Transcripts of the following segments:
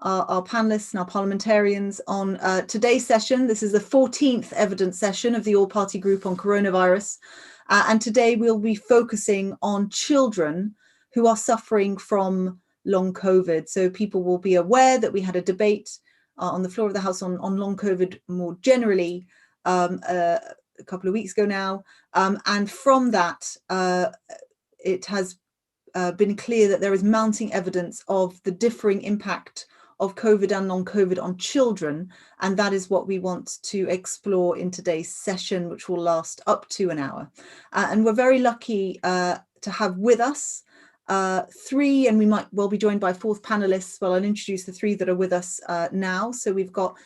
our panelists and our parliamentarians on today's session. This is the 14th evidence session of the all-party group on coronavirus. And today we'll be focusing on children who are suffering from long COVID. So people will be aware that we had a debate on the floor of the House on long COVID more generally a couple of weeks ago now. And from that, it has been clear that there is mounting evidence of the differing impact of COVID and long COVID on children. And that is what we want to explore in today's session, which will last up to an hour. And we're very lucky to have with us three, and we might well be joined by fourth panelists. Well, I'll introduce the three that are with us now. So we've got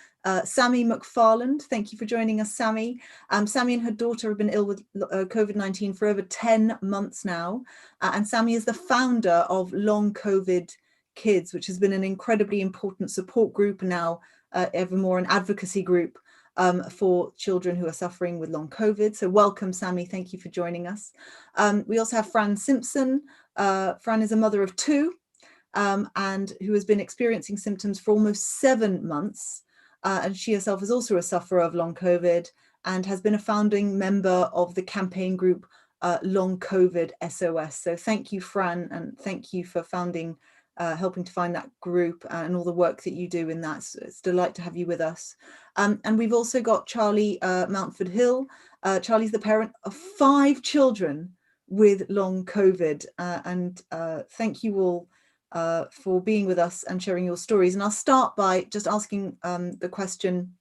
Sammy McFarland. Thank you for joining us, Sammy. Sammy and her daughter have been ill with COVID-19 for over 10 months now. And Sammy is the founder of Long COVID Kids, which has been an incredibly important support group, now ever more an advocacy group for children who are suffering with long COVID. So welcome, Sammy. Thank you for joining us. We also have Fran Simpson. Fran is a mother of two and who has been experiencing symptoms for almost 7 months. And she herself is also a sufferer of long COVID and has been a founding member of the campaign group Long COVID SOS. So thank you, Fran, and thank you for helping to find that group and all the work that you do in that. So it's a delight to have you with us. And we've also got Charlie Mountford Hill. Charlie's the parent of 5 children with long COVID. And thank you all for being with us and sharing your stories. And I'll start by just asking the question,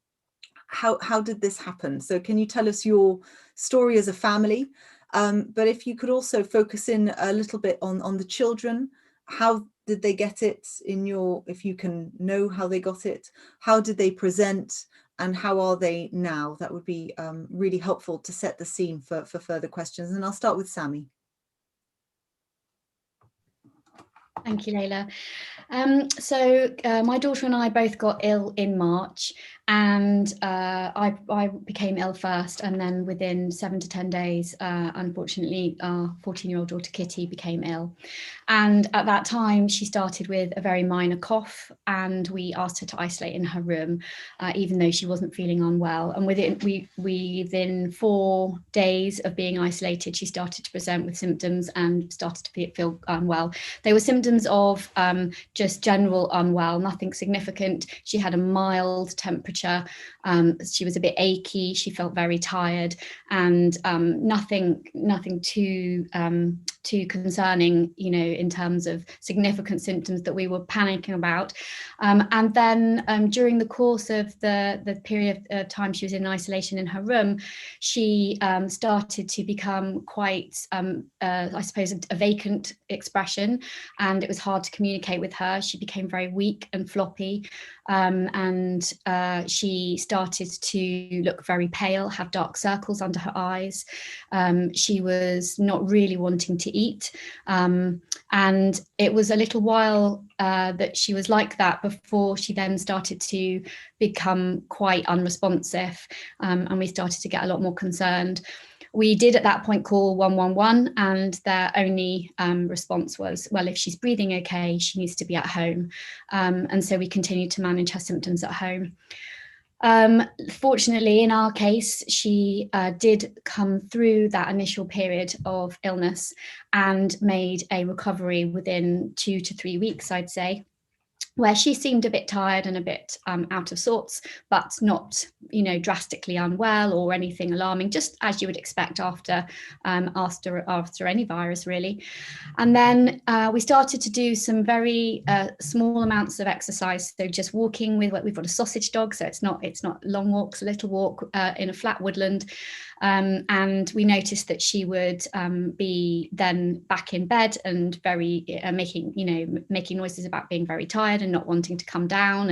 how did this happen? So can you tell us your story as a family? But if you could also focus in a little bit on the children. How did they get it if you can know how they got it? How did they present? And how are they now? That would be really helpful to set the scene for further questions. And I'll start with Sammy. Thank you, Layla. So my daughter and I both got ill in March, and I became ill first, and then within 7 to 10 days, unfortunately, our 14-year-old daughter Kitty became ill. And at that time, she started with a very minor cough, and we asked her to isolate in her room, even though she wasn't feeling unwell. And within 4 days of being isolated, she started to present with symptoms and started to feel unwell. They were symptoms of just general unwell, nothing significant. She had a mild temperature. She was a bit achy. She felt very tired, and nothing too concerning, in terms of significant symptoms that we were panicking about. And then during the course of the period of time she was in isolation in her room, she started to become quite, I suppose, a vacant expression, and it was hard to communicate with her. She became very weak and floppy, and she started to look very pale, have dark circles under her eyes. She was not really wanting to eat, and it was a little while that she was like that before she then started to become quite unresponsive, and we started to get a lot more concerned. We did at that point call 111, and their only response was, well, if she's breathing okay, she needs to be at home. And so we continued to manage her symptoms at home. Fortunately, in our case, she did come through that initial period of illness and made a recovery within 2 to 3 weeks, I'd say, where she seemed a bit tired and a bit out of sorts, but not, drastically unwell or anything alarming, just as you would expect after any virus, really. And then we started to do some very small amounts of exercise. So just walking we've got a sausage dog, so it's not long walks, a little walk in a flat woodland. And we noticed that she would be then back in bed and very making noises about being very tired and not wanting to come down.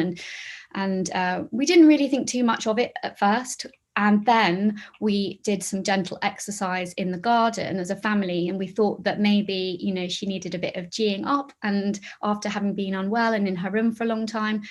And we didn't really think too much of it at first. And then we did some gentle exercise in the garden as a family, and we thought that maybe, you know, she needed a bit of geeing up, and after having been unwell and in her room for a long time.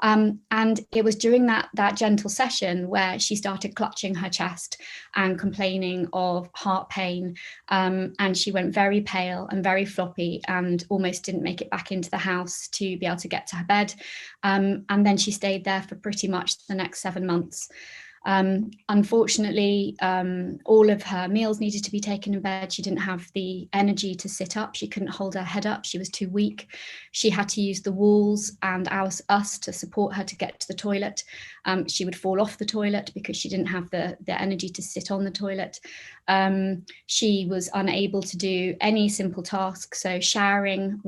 And it was during that gentle session where she started clutching her chest and complaining of heart pain, and she went very pale and very floppy and almost didn't make it back into the house to be able to get to her bed. And then she stayed there for pretty much the next 7 months. Unfortunately, all of her meals needed to be taken in bed. She didn't have the energy to sit up. She couldn't hold her head up. She was too weak. She had to use the walls and us to support her to get to the toilet. She would fall off the toilet because she didn't have the energy to sit on the toilet. She was unable to do any simple tasks. So showering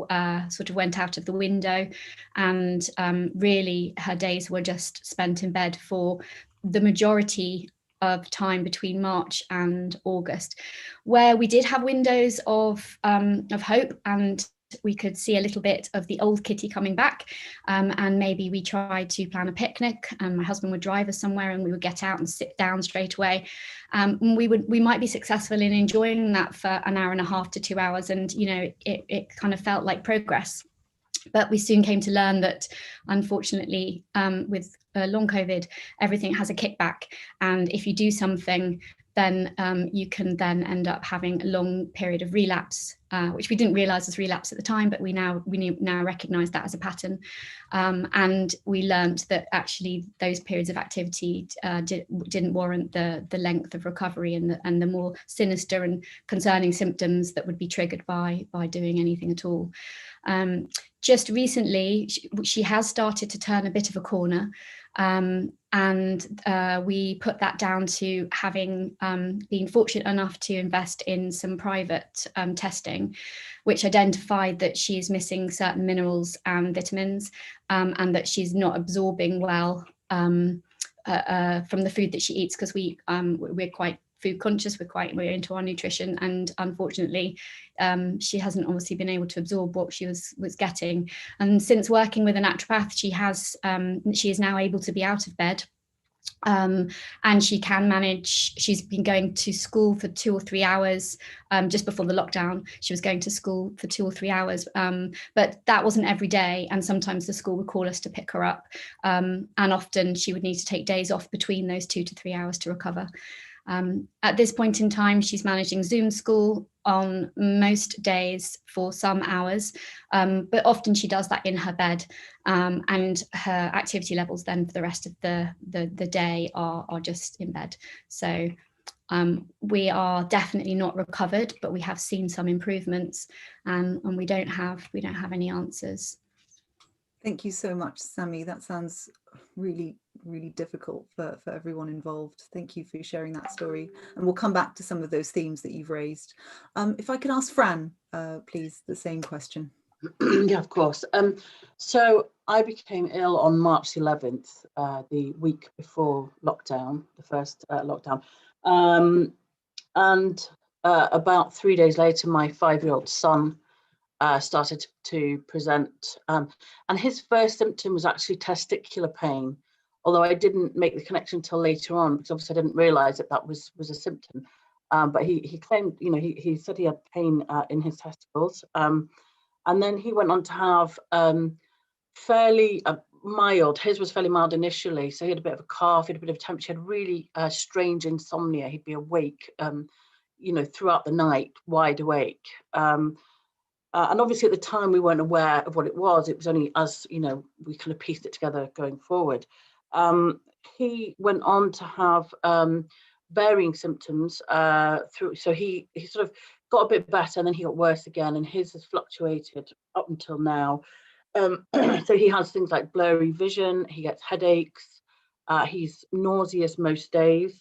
sort of went out of the window, and really her days were just spent in bed for the majority of time between March and August, where we did have windows of hope, and we could see a little bit of the old Kitty coming back, and maybe we tried to plan a picnic, and my husband would drive us somewhere and we would get out and sit down straight away. We might be successful in enjoying that for an hour and a half to 2 hours, and you know, it kind of felt like progress. But we soon came to learn that, unfortunately, with long COVID, everything has a kickback. And if you do something, then you can then end up having a long period of relapse, which we didn't realize as relapse at the time, but we now recognize that as a pattern. And we learned that actually those periods of activity didn't warrant the length of recovery and the more sinister and concerning symptoms that would be triggered by doing anything at all. Just recently, she has started to turn a bit of a corner, and we put that down to having been fortunate enough to invest in some private testing, which identified that she is missing certain minerals and vitamins, and that she's not absorbing well from the food that she eats, because we're quite food conscious, we're into our nutrition, and unfortunately she hasn't obviously been able to absorb what she was getting. And since working with a naturopath, she is now able to be out of bed, and she can manage. She's been going to school for 2 or 3 hours. Just before the lockdown, she was going to school for 2 or 3 hours, but that wasn't every day, and sometimes the school would call us to pick her up, and often she would need to take days off between those 2 to 3 hours to recover. At this point in time, she's managing Zoom school on most days for some hours, but often she does that in her bed, and her activity levels then for the rest of the day are just in bed. So we are definitely not recovered, but we have seen some improvements, and we don't have any answers. Thank you so much, Sammy. That sounds really, really difficult for everyone involved. Thank you for sharing that story. And we'll come back to some of those themes that you've raised. If I can ask Fran, please, the same question. Yeah, of course. So I became ill on March 11th, the week before lockdown, the first lockdown. And about 3 days later, my 5-year-old son started to present, and his first symptom was actually testicular pain, although I didn't make the connection until later on, because obviously I didn't realize that was a symptom. But he claimed, you know, he said he had pain in his testicles, and then he went on to have fairly mild. His was fairly mild initially, so he had a bit of a cough, he had a bit of temperature, he had really strange insomnia. He'd be awake, you know, throughout the night, wide awake. And obviously at the time we weren't aware of what it was. It was only as, you know, we kind of pieced it together going forward. He went on to have varying symptoms through. So he sort of got a bit better, and then he got worse again, and his has fluctuated up until now. So he has things like blurry vision, he gets headaches, he's nauseous most days.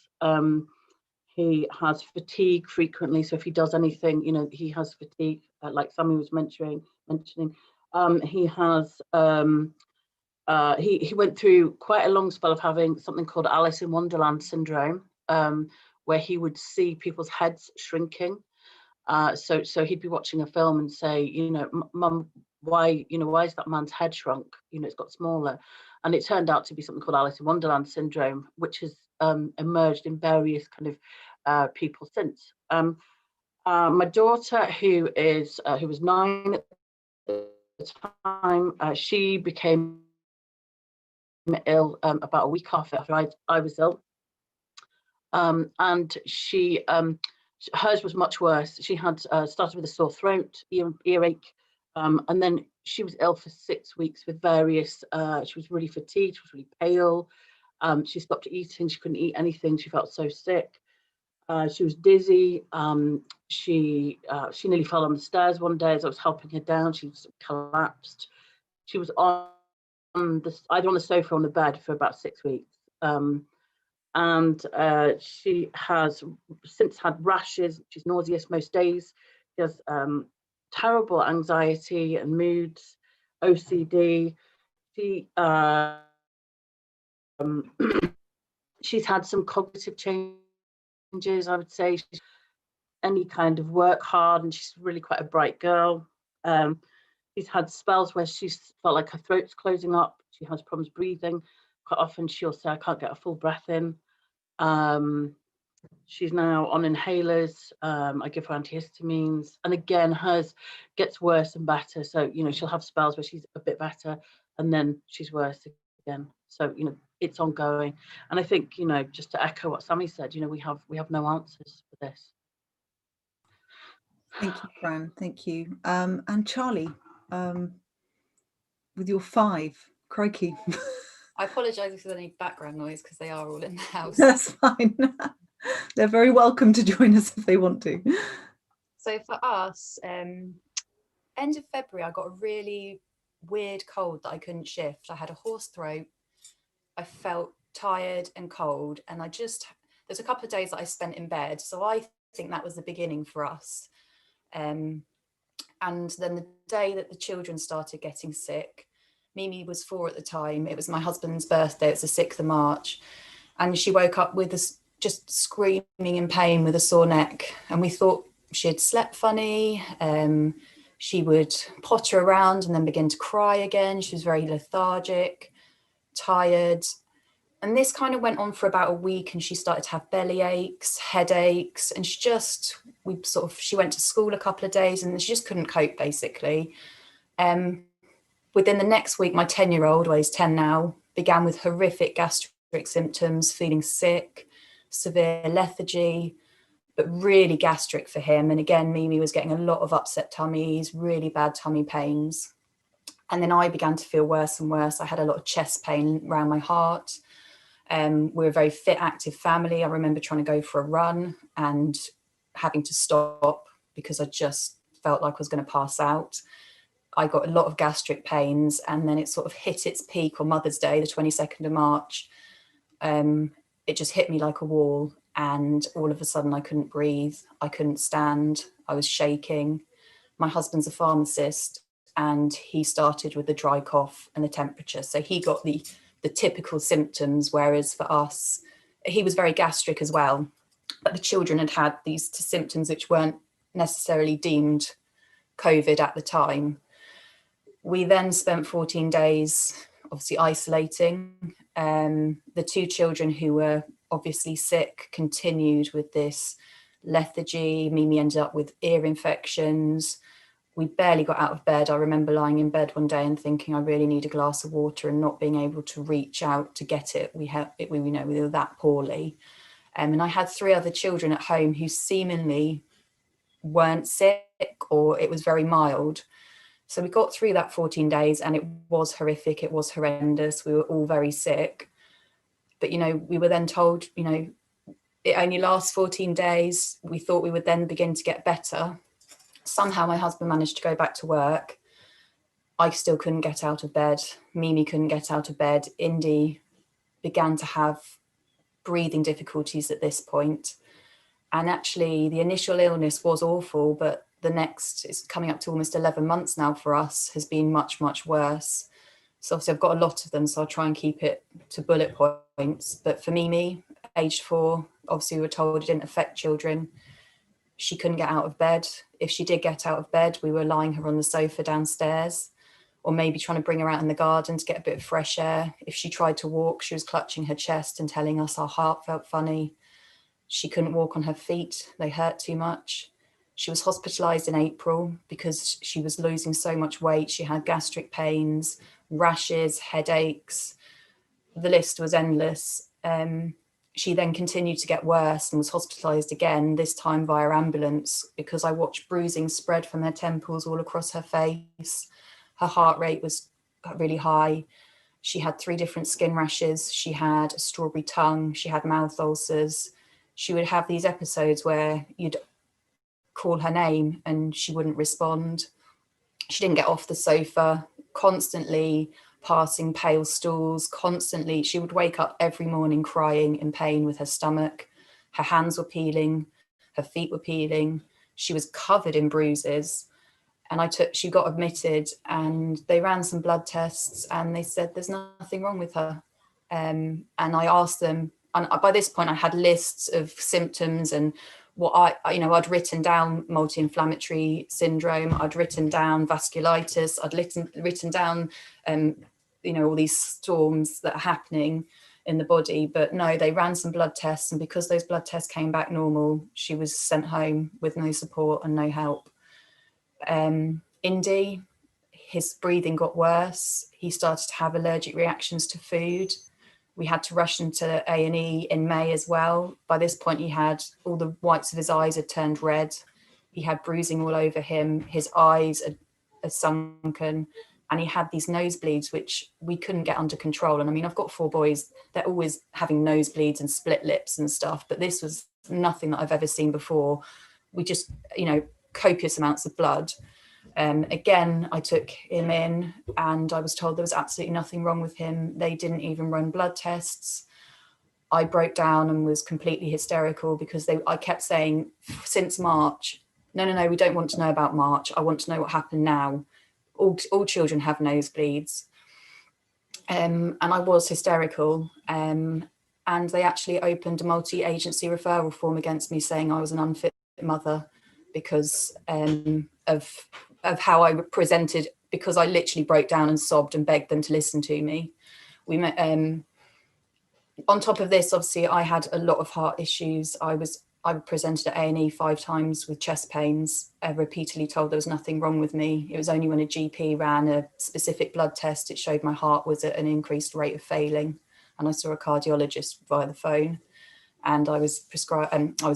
He has fatigue frequently, so if he does anything, you know, he has fatigue, like Sammy was mentioning. He has he went through quite a long spell of having something called Alice in Wonderland syndrome, where he would see people's heads shrinking. So he'd be watching a film and say, you know, Mum, why is that man's head shrunk? It's got smaller. And it turned out to be something called Alice in Wonderland syndrome, which has emerged in various kind of people since. My daughter, who was 9 at the time, she became ill about a week after I was ill, and hers was much worse. She had started with a sore throat, earache, and then she was ill for 6 weeks with various. She was really fatigued. She was really pale. She stopped eating. She couldn't eat anything. She felt so sick. She was dizzy. She nearly fell on the stairs one day as I was helping her down. She collapsed. She was either on the sofa or on the bed for about 6 weeks. And she has since had rashes. She's nauseous most days. She has terrible anxiety and moods, OCD. She's had some cognitive changes, I would say. She's any kind of work hard, and she's really quite a bright girl. She's had spells where she's felt like her throat's closing up. She has problems breathing. Quite often she'll say, I can't get a full breath in. She's now on inhalers. I give her antihistamines. And again, hers gets worse and better. So, she'll have spells where she's a bit better and then she's worse again. So, it's ongoing. And I think, just to echo what Sammy said, we have no answers for this. Thank you, Fran. Thank you. And Charlie, with your 5, crikey. I apologise if there's any background noise because they are all in the house. That's fine. They're very welcome to join us if they want to. So for us, end of February, I got a really weird cold that I couldn't shift. I had a hoarse throat. I felt tired and cold, and there's a couple of days that I spent in bed. So I think that was the beginning for us. And then the day that the children started getting sick, Mimi was 4 at the time. It was my husband's birthday. It's the 6th of March. And she woke up with just screaming in pain with a sore neck. And we thought she had slept funny. She would potter around and then begin to cry again. She was very lethargic, tired. And this kind of went on for about a week, and she started to have belly aches, headaches, and she went to school a couple of days and she just couldn't cope, basically. Within the next week, my 10-year-old, well, he's 10 now, began with horrific gastric symptoms, feeling sick, severe lethargy, but really gastric for him. And again, Mimi was getting a lot of upset tummies, really bad tummy pains. And then I began to feel worse and worse. I had a lot of chest pain around my heart. We're a very fit, active family. I remember trying to go for a run and having to stop because I just felt like I was going to pass out. I got a lot of gastric pains, and then it sort of hit its peak on Mother's Day, the 22nd of March. It just hit me like a wall, and all of a sudden I couldn't breathe. I couldn't stand. I was shaking. My husband's a pharmacist, and he started with the dry cough and the temperature. So he got the typical symptoms, whereas for us, he was very gastric as well. But the children had these symptoms which weren't necessarily deemed COVID at the time. We then spent 14 days obviously isolating. The 2 children who were obviously sick continued with this lethargy. Mimi ended up with ear infections. We barely got out of bed. I remember lying in bed one day and thinking I really need a glass of water and not being able to reach out to get it. We were that poorly. And I had 3 other children at home who seemingly weren't sick, or it was very mild. So we got through that 14 days, and it was horrific. It was horrendous. We were all very sick. But, we were then told, it only lasts 14 days. We thought we would then begin to get better. Somehow my husband managed to go back to work. I still couldn't get out of bed. Mimi couldn't get out of bed. Indy began to have breathing difficulties at this point. And actually the initial illness was awful, but the next, it's coming up to almost 11 months now for us, has been much, much worse. So obviously I've got a lot of them, so I'll try and keep it to bullet points. But for Mimi, aged 4, obviously we were told it didn't affect children. She couldn't get out of bed. If she did get out of bed, we were lying her on the sofa downstairs, or maybe trying to bring her out in the garden to get a bit of fresh air. If she tried to walk, she was clutching her chest and telling us our heart felt funny. She couldn't walk on her feet. They hurt too much. She was hospitalized in April because she was losing so much weight. She had gastric pains, rashes, headaches. The list was endless. She then continued to get worse and was hospitalized again, this time via ambulance, because I watched bruising spread from her temples all across her face. Her heart rate was really high. She had 3 different skin rashes. She had a strawberry tongue. She had mouth ulcers. She would have these episodes where you'd call her name and she wouldn't respond. She didn't get off the sofa, constantly passing pale stools, constantly. She would wake up every morning crying in pain with her stomach. Her hands were peeling, her feet were peeling. She was covered in bruises. And she got admitted and they ran some blood tests and they said there's nothing wrong with her. And I asked them, and by this point I had lists of symptoms and what I'd written down multi-inflammatory syndrome, I'd written down vasculitis, I'd written down, all these storms that are happening in the body. But no, they ran some blood tests, and because those blood tests came back normal, she was sent home with no support and no help. Indy, his breathing got worse. He started to have allergic reactions to food. We had to rush him to A&E in May as well. By this point, he had all the whites of his eyes had turned red. He had bruising all over him. His eyes had sunken, and he had these nosebleeds, which we couldn't get under control. And I mean, I've got 4 boys. They're always having nosebleeds and split lips and stuff, but this was nothing that I've ever seen before. We just, copious amounts of blood. Again, I took him in and I was told there was absolutely nothing wrong with him. They didn't even run blood tests. I broke down and was completely hysterical because I kept saying since March, no, we don't want to know about March. I want to know what happened now. All children have nosebleeds. And I was hysterical. And they actually opened a multi-agency referral form against me saying I was an unfit mother because of how I presented, because I literally broke down and sobbed and begged them to listen to me. We met, on top of this, obviously, I had a lot of heart issues. I presented at A&E 5 times with chest pains, repeatedly told there was nothing wrong with me. It was only when a GP ran a specific blood test, it showed my heart was at an increased rate of failing. And I saw a cardiologist via the phone, and I was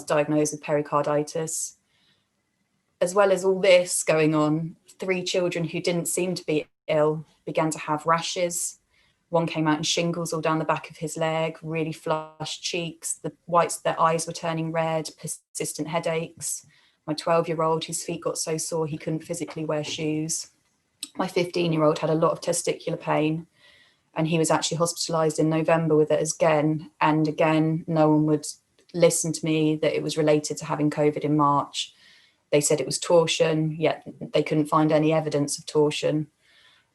diagnosed with pericarditis. As well as all this going on, 3 children who didn't seem to be ill began to have rashes. One came out in shingles all down the back of his leg, really flushed cheeks, the whites of their eyes were turning red, persistent headaches. My 12-year-old, his feet got so sore he couldn't physically wear shoes. My 15-year-old had a lot of testicular pain, and he was actually hospitalised in November with it again. And again, no one would listen to me that it was related to having COVID in March. They said it was torsion, yet they couldn't find any evidence of torsion.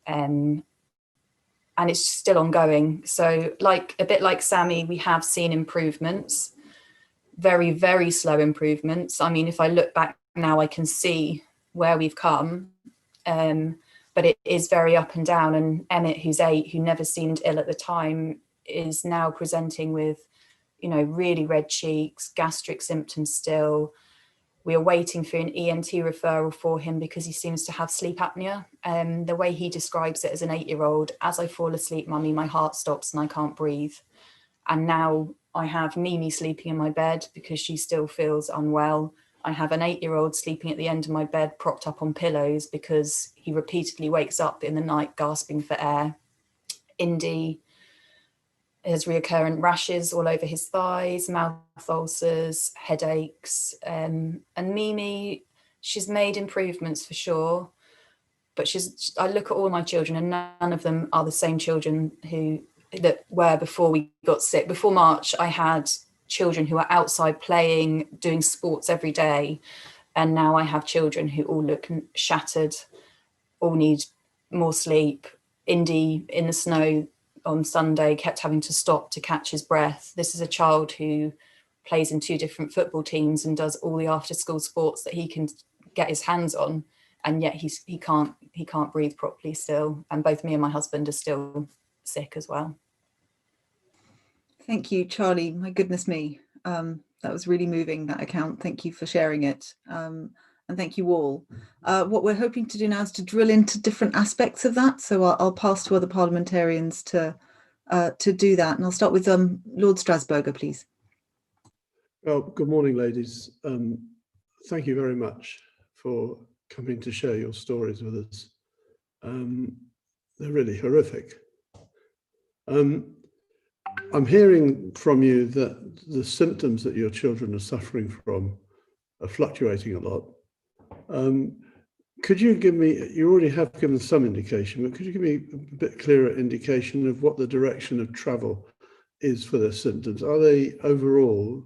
And it's still ongoing. So a bit like Sammy, we have seen improvements, very, very slow improvements. I mean, if I look back now, I can see where we've come, but it is very up and down. And Emmett, who's 8, who never seemed ill at the time, is now presenting with, really red cheeks, gastric symptoms still. We are waiting for an ENT referral for him because he seems to have sleep apnea. The way he describes it as an 8-year-old, as I fall asleep, mummy, my heart stops and I can't breathe. And now I have Mimi sleeping in my bed because she still feels unwell. I have an 8-year-old sleeping at the end of my bed, propped up on pillows because he repeatedly wakes up in the night gasping for air. Indy has recurrent rashes all over his thighs, mouth ulcers, headaches. And Mimi, she's made improvements for sure, but I look at all my children and none of them are the same children that were before we got sick. Before March, I had children who are outside playing, doing sports every day. And now I have children who all look shattered, all need more sleep. Indy in the snow on Sunday kept having to stop to catch his breath. This is a child who plays in 2 different football teams and does all the after school sports that he can get his hands on, and yet he can't breathe properly still, and both me and my husband are still sick as well. Thank you, Charlie. My goodness me, that was really moving, that account. Thank you for sharing it, and thank you all. What we're hoping to do now is to drill into different aspects of that, so I'll pass to other parliamentarians to do that, and I'll start with Lord Strasburger, please. Well, good morning, ladies. Thank you very much for coming to share your stories with us. They're really horrific. I'm hearing from you that the symptoms that your children are suffering from are fluctuating a lot. Could you give me, you already have given some indication, but could you give me a bit clearer indication of what the direction of travel is for their symptoms? Are they overall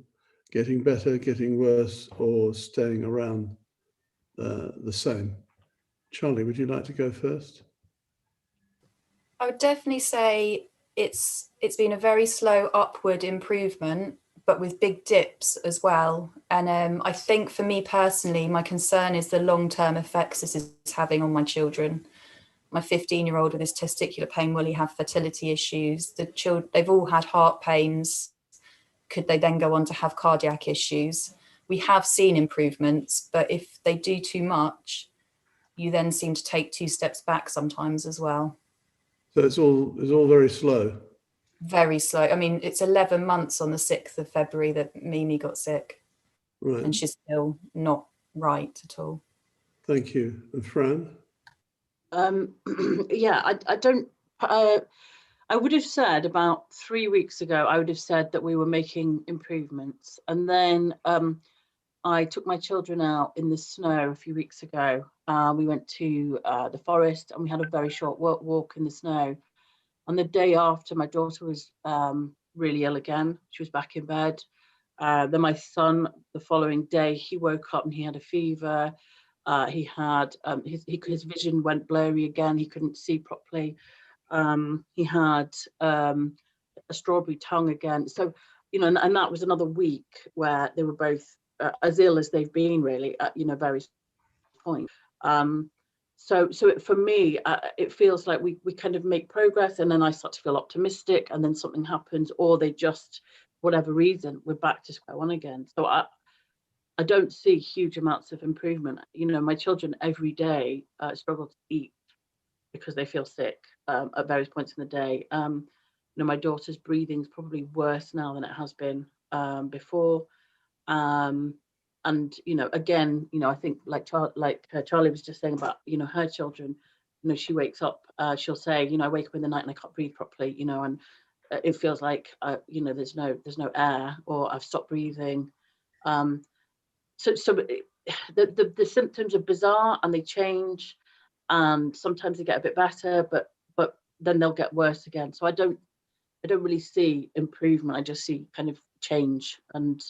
getting better, getting worse, or staying around the same? Charlie, would you like to go first? I would definitely say it's been a very slow upward improvement, but with big dips as well. And I think for me personally, my concern is the long-term effects this is having on my children. My 15-year-old with his testicular pain, will he have fertility issues? They've all had heart pains. Could they then go on to have cardiac issues? We have seen improvements, but if they do too much, you then seem to take 2 steps back sometimes as well. So it's all very slow. Very slow. I mean, it's 11 months on the 6th of February that Mimi got sick. Right. And she's still not right at all. Thank you. And Fran? Yeah, I would have said about 3 weeks ago, I would have said that we were making improvements. And then I took my children out in the snow a few weeks ago. We went to the forest and we had a very short walk in the snow. On the day after, my daughter was really ill again. She was back in bed. Then my son, the following day, he woke up and he had a fever. He had his vision went blurry again. He couldn't see properly. He had a strawberry tongue again. So, you know, and that was another week where they were both as ill as they've been, really, at, you know, various points. So for me, it feels like we kind of make progress, and then I start to feel optimistic, and then something happens, or they just, whatever reason, we're back to square one again. So I don't see huge amounts of improvement. You know, my children every day struggle to eat because they feel sick at various points in the day. You know, my daughter's breathing is probably worse now than it has been before. And, you know, again, you know, I think like Charlie was just saying about, you know, her children, you know, she wakes up, she'll say, you know, I wake up in the night and I can't breathe properly, you know, and it feels like, you know, there's no air, or I've stopped breathing. So the symptoms are bizarre and they change, and sometimes they get a bit better, but then they'll get worse again. So I don't really see improvement. I just see kind of change. And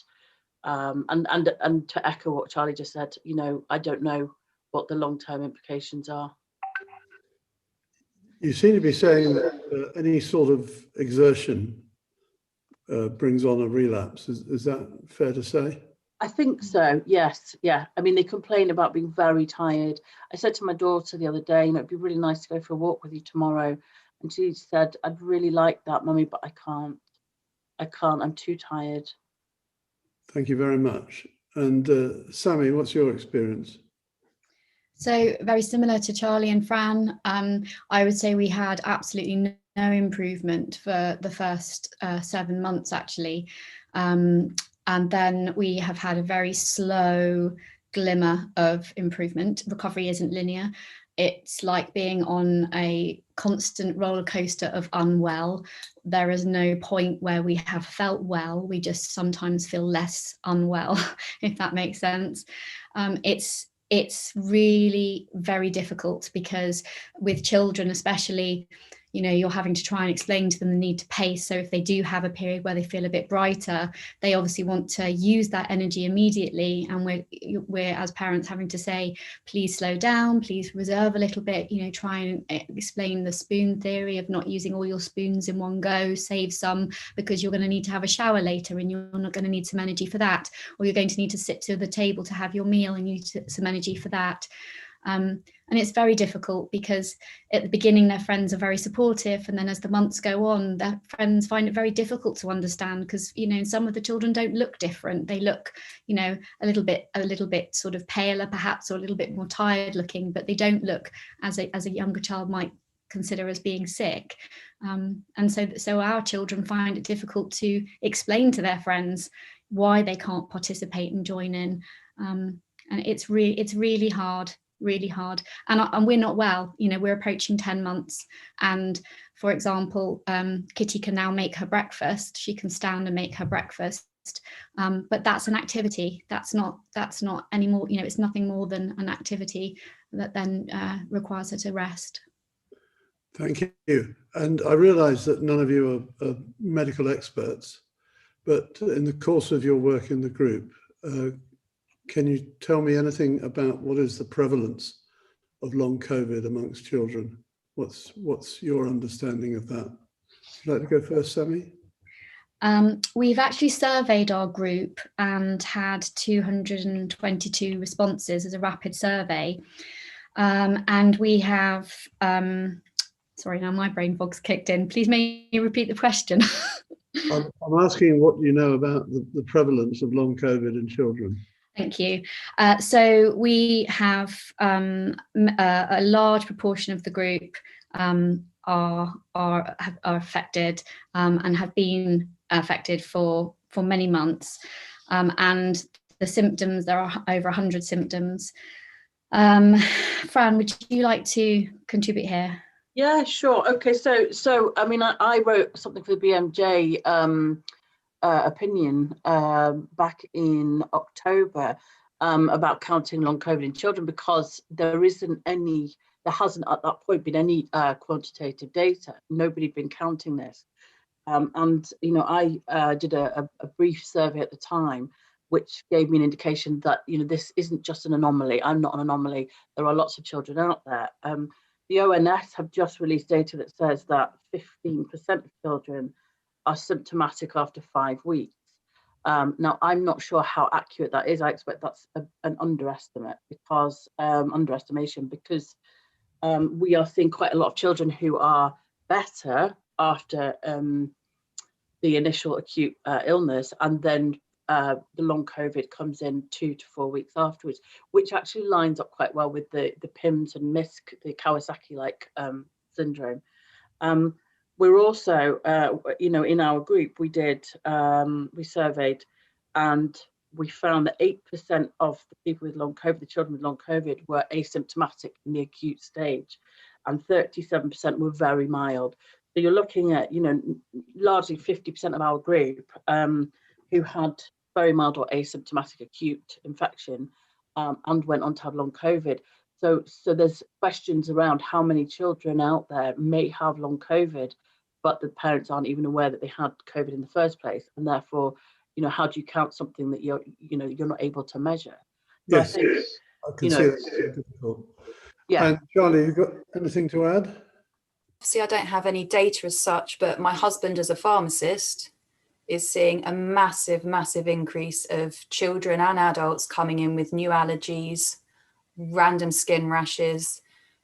to echo what Charlie just said, you know, I don't know what the long-term implications are. You seem to be saying that any sort of exertion brings on a relapse. Is that fair to say? I think so, yes. Yeah. I mean, they complain about being very tired. I said to my daughter the other day, you know, it'd be really nice to go for a walk with you tomorrow. And she said, I'd really like that, Mummy, but I can't. I'm too tired. Thank you very much. And Sammy, what's your experience? So very similar to Charlie and Fran, I would say we had absolutely no improvement for the first 7 months, actually. And then we have had a very slow glimmer of improvement. Recovery isn't linear. It's like being on a constant roller coaster of unwell. There is no point where we have felt well. We just sometimes feel less unwell, if that makes sense. It's really very difficult because with children especially, you know, you're having to try and explain to them the need to pace. So if they do have a period where they feel a bit brighter, they obviously want to use that energy immediately. And we're as parents having to say, please slow down, please reserve a little bit, you know, try and explain the spoon theory of not using all your spoons in one go, save some because you're going to need to have a shower later and you're not going to need some energy for that, or you're going to need to sit to the table to have your meal and you need some energy for that. And it's very difficult because at the beginning their friends are very supportive, and then as the months go on, their friends find it very difficult to understand because, you know, some of the children don't look different. They look, you know, a little bit sort of paler perhaps, or a little bit more tired looking, but they don't look as a younger child might consider as being sick. And so our children find it difficult to explain to their friends why they can't participate and join in. And it's really hard. And we're not well, you know, we're approaching 10 months, and for example, Kitty can now make her breakfast. She can stand and make her breakfast, but that's an activity. That's not anymore, you know, it's nothing more than an activity that then requires her to rest. Thank you. And I realise that none of you are medical experts, but in the course of your work in the group, can you tell me anything about what is the prevalence of long COVID amongst children? What's your understanding of that? Would you like to go first, Sammy? We've actually surveyed our group and had 222 responses as a rapid survey. And we have, sorry, now my brain fog's kicked in. Please may you repeat the question? I'm asking what you know about the prevalence of long COVID in children. Thank you. So we have a large proportion of the group are affected and have been affected for many months. And the symptoms, there are over 100 symptoms. Fran, would you like to contribute here? Yeah, sure. Okay, so I mean, I wrote something for the BMJ opinion back in October about counting long COVID in children, because there hasn't at that point been any quantitative data. Nobody had been counting this. And, you know, I did a brief survey at the time, which gave me an indication that, you know, this isn't just an anomaly. I'm not an anomaly. There are lots of children out there. The ONS have just released data that says that 15% of children are symptomatic after 5 weeks. Now, I'm not sure how accurate that is. I expect that's an underestimation because we are seeing quite a lot of children who are better after the initial acute illness, and then the long COVID comes in 2 to 4 weeks afterwards, which actually lines up quite well with the PIMS and MISC, the Kawasaki-like syndrome. We're also, you know, in our group, we surveyed, and we found that 8% of the people with long COVID, the children with long COVID, were asymptomatic in the acute stage, and 37% were very mild. So you're looking at, you know, largely 50% of our group who had very mild or asymptomatic acute infection and went on to have long COVID. So there's questions around how many children out there may have long COVID, but the parents aren't even aware that they had COVID in the first place, and therefore, you know, how do you count something that you're not able to measure? So Yes, I can see that's difficult. Yeah. And Charlie, you got anything to add? See, I don't have any data as such, but my husband, as a pharmacist, is seeing a massive increase of children and adults coming in with new allergies, random skin rashes,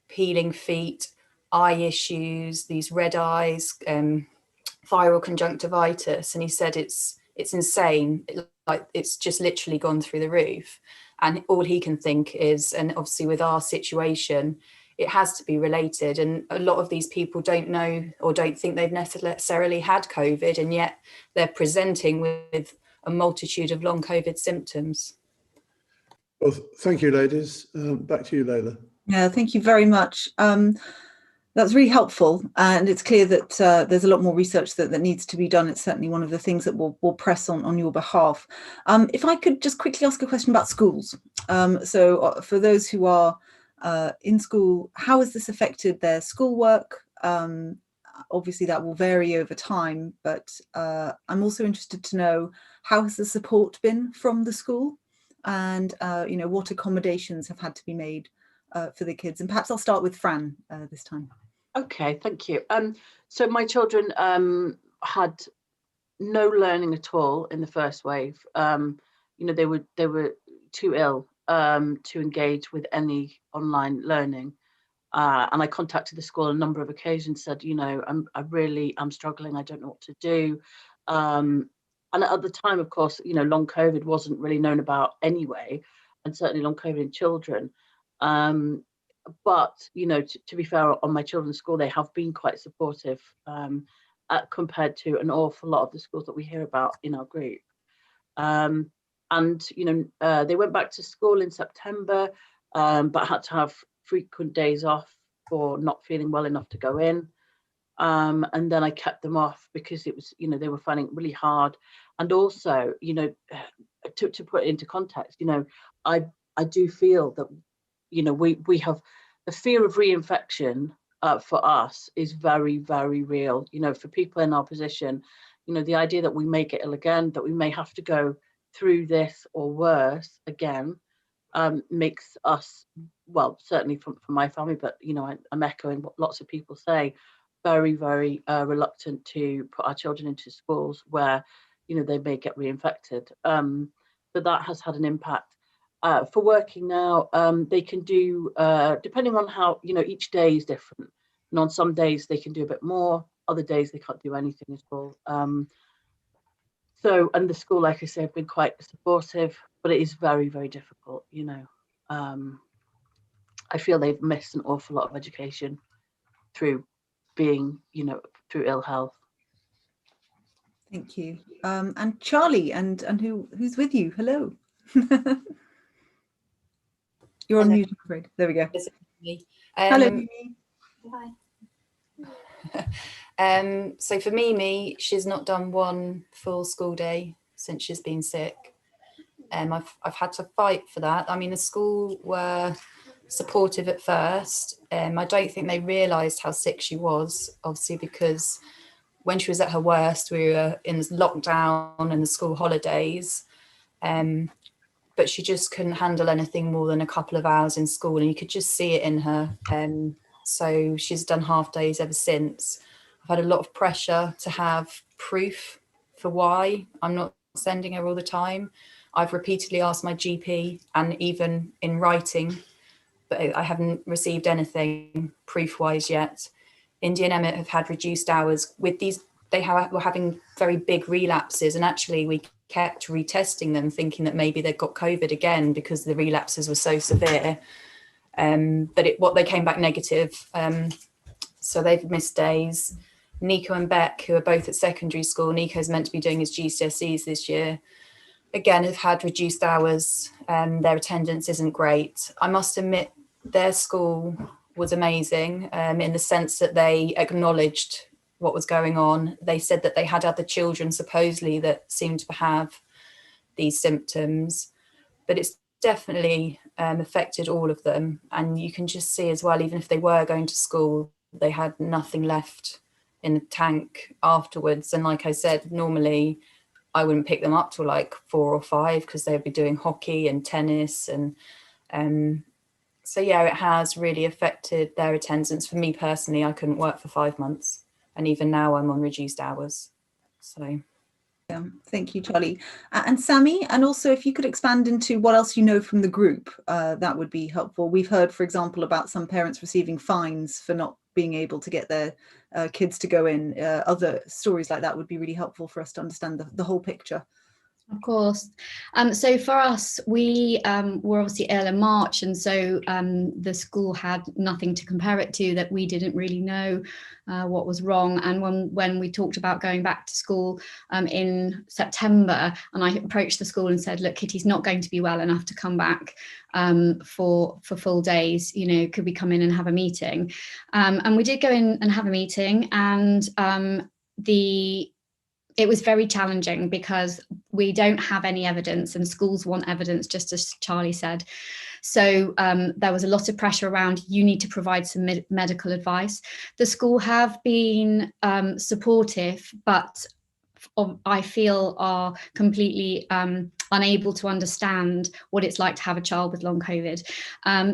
peeling feet, eye issues, these red eyes, viral conjunctivitis. And he said it's insane. Like, it's just literally gone through the roof. And all he can think is, and obviously with our situation, it has to be related. And a lot of these people don't know or don't think they've necessarily had COVID, and yet they're presenting with a multitude of long COVID symptoms. Well, thank you, ladies. Back to you, Layla. Yeah, thank you very much. That's really helpful, and it's clear that there's a lot more research that needs to be done. It's certainly one of the things that we'll press on your behalf. If I could just quickly ask a question about schools. So for those who are in school, how has this affected their schoolwork? obviously that will vary over time, but I'm also interested to know, how has the support been from the school, and you know, what accommodations have had to be made for the kids? And perhaps I'll start with Fran this time. Okay, thank you. So my children had no learning at all in the first wave. You know, they were too ill to engage with any online learning. And I contacted the school on a number of occasions, said, you know, I'm struggling, I don't know what to do. And at the time, of course, you know, long COVID wasn't really known about anyway, and certainly long COVID in children. But, you know, to be fair, on my children's school, they have been quite supportive compared to an awful lot of the schools that we hear about in our group. And, you know, they went back to school in September, but had to have frequent days off for not feeling well enough to go in. And then I kept them off because it was, you know, they were finding it really hard. And also, you know, to put it into context, you know, I do feel that, you know, we have the fear of reinfection for us is very, very real. You know, for people in our position, you know, the idea that we may get ill again, that we may have to go through this or worse again, makes us, well, certainly from my family, but, you know, I'm echoing what lots of people say, very, very reluctant to put our children into schools where, you know, they may get reinfected. So that has had an impact. For working now, they can do, depending on how, you know, each day is different. And on some days they can do a bit more, other days they can't do anything at all. So, and the school, like I say, have been quite supportive, but it is very, very difficult, you know. I feel they've missed an awful lot of education through being, you know, through ill health. Thank you. And Charlie, and who's with you? Hello. You're on mute, I'm afraid. There we go. Hello, Mimi. Hi. So for Mimi, she's not done one full school day since she's been sick. I've had to fight for that. I mean, the school were supportive at first. I don't think they realised how sick she was, obviously, because when she was at her worst, we were in lockdown and the school holidays. But she just couldn't handle anything more than a couple of hours in school, and you could just see it in her. So she's done half days ever since. I've had a lot of pressure to have proof for why I'm not sending her all the time. I've repeatedly asked my GP, and even in writing, but I haven't received anything proof-wise yet. Indy and Emmett have had reduced hours with these. They were having very big relapses, and actually we kept retesting them, thinking that maybe they'd got COVID again because the relapses were so severe. But they came back negative. So they've missed days. Nico and Beck, who are both at secondary school, Nico's meant to be doing his GCSEs this year, again have had reduced hours. Their attendance isn't great. I must admit, their school was amazing in the sense that they acknowledged what was going on. They said that they had other children supposedly that seemed to have these symptoms, but it's definitely affected all of them. And you can just see as well, even if they were going to school, they had nothing left in the tank afterwards. And like I said, normally I wouldn't pick them up till like 4 or 5 because they'd be doing hockey and tennis. And so, yeah, it has really affected their attendance. For me personally, I couldn't work for 5 months. And even now I'm on reduced hours. So. Yeah, thank you, Charlie. And Sammy, and also if you could expand into what else you know from the group, that would be helpful. We've heard, for example, about some parents receiving fines for not being able to get their kids to go in. Other stories like that would be really helpful for us to understand the whole picture. Of course. So for us, we were obviously ill in March, and so the school had nothing to compare it to, that we didn't really know what was wrong. And when we talked about going back to school in September, and I approached the school and said, look, Kitty's not going to be well enough to come back for full days, you know, could we come in and have a meeting? And we did go in and have a meeting, and it was very challenging because we don't have any evidence, and schools want evidence, just as Charlie said. So there was a lot of pressure around, you need to provide some medical advice. The school have been supportive, but I feel are completely unable to understand what it's like to have a child with long COVID.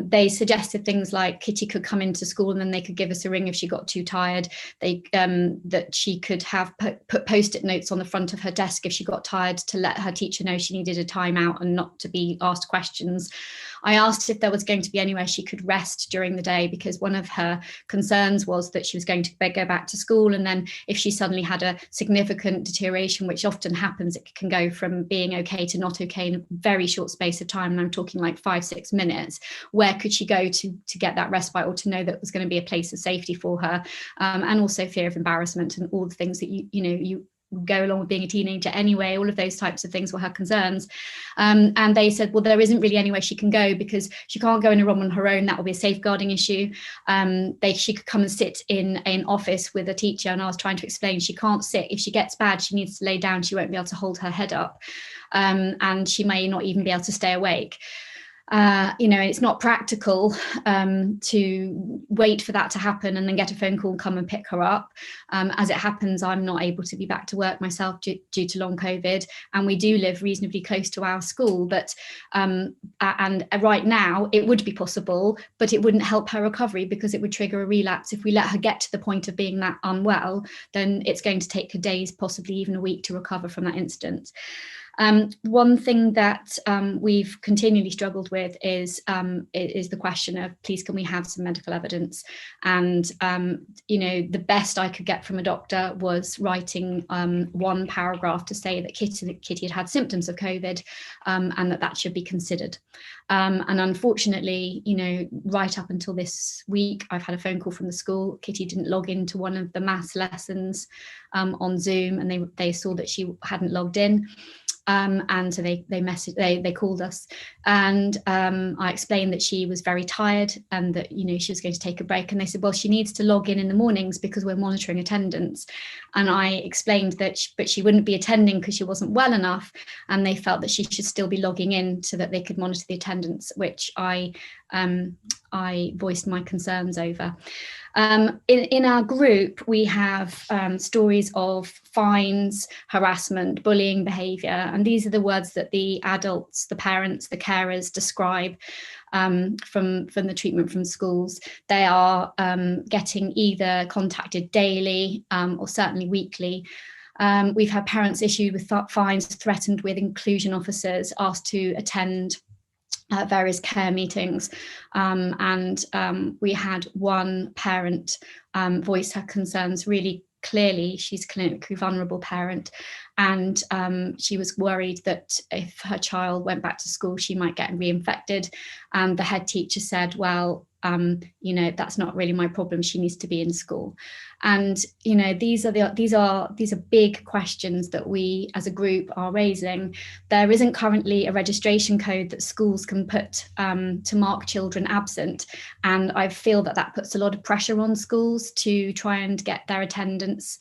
They suggested things like Kitty could come into school and then they could give us a ring if she got too tired. That she could have put post-it notes on the front of her desk if she got tired, to let her teacher know she needed a timeout and not to be asked questions. I asked if there was going to be anywhere she could rest during the day, because one of her concerns was that she was going to go back to school, and then if she suddenly had a significant deterioration, which often happens, it can go from being okay to not okay in a very short space of time, and I'm talking like 5-6 minutes. Where could she go to get that respite, or to know that it was going to be a place of safety for her, and also fear of embarrassment and all the things that you go along with being a teenager anyway. All of those types of things were her concerns, and they said, well, there isn't really anywhere she can go because she can't go in a room on her own. That will be a safeguarding issue. She could come and sit in an office with a teacher, and I was trying to explain she can't sit. If she gets bad, she needs to lay down. She won't be able to hold her head up, and she may not even be able to stay awake. It's not practical to wait for that to happen and then get a phone call and come and pick her up. As it happens, I'm not able to be back to work myself due to long COVID, and we do live reasonably close to our school. But and right now it would be possible, but it wouldn't help her recovery because it would trigger a relapse. If we let her get to the point of being that unwell, then it's going to take her days, possibly even a week, to recover from that incident. One thing that we've continually struggled with is the question of, please, can we have some medical evidence? And the best I could get from a doctor was writing one paragraph to say that Kitty had had symptoms of COVID, and that should be considered. And unfortunately, right up until this week, I've had a phone call from the school. Kitty didn't log into one of the maths lessons on Zoom, and they saw that she hadn't logged in. And so they called us, and I explained that she was very tired and that she was going to take a break, and they said, well, she needs to log in the mornings because we're monitoring attendance. And I explained that but she wouldn't be attending because she wasn't well enough, and they felt that she should still be logging in so that they could monitor the attendance, which I voiced my concerns over. In our group, we have stories of fines, harassment, bullying behaviour, and these are the words that the adults, the parents, the carers describe from the treatment from schools. They are getting either contacted daily or certainly weekly. We've had parents issued with fines, threatened with inclusion officers, asked to attend various care meetings, and we had one parent voice her concerns really clearly. She's a clinically vulnerable parent, and she was worried that if her child went back to school, she might get reinfected. And the head teacher said, well, that's not really my problem. She needs to be in school. And these are big questions that we as a group are raising. There isn't currently a registration code that schools can put to mark children absent, and I feel that puts a lot of pressure on schools to try and get their attendance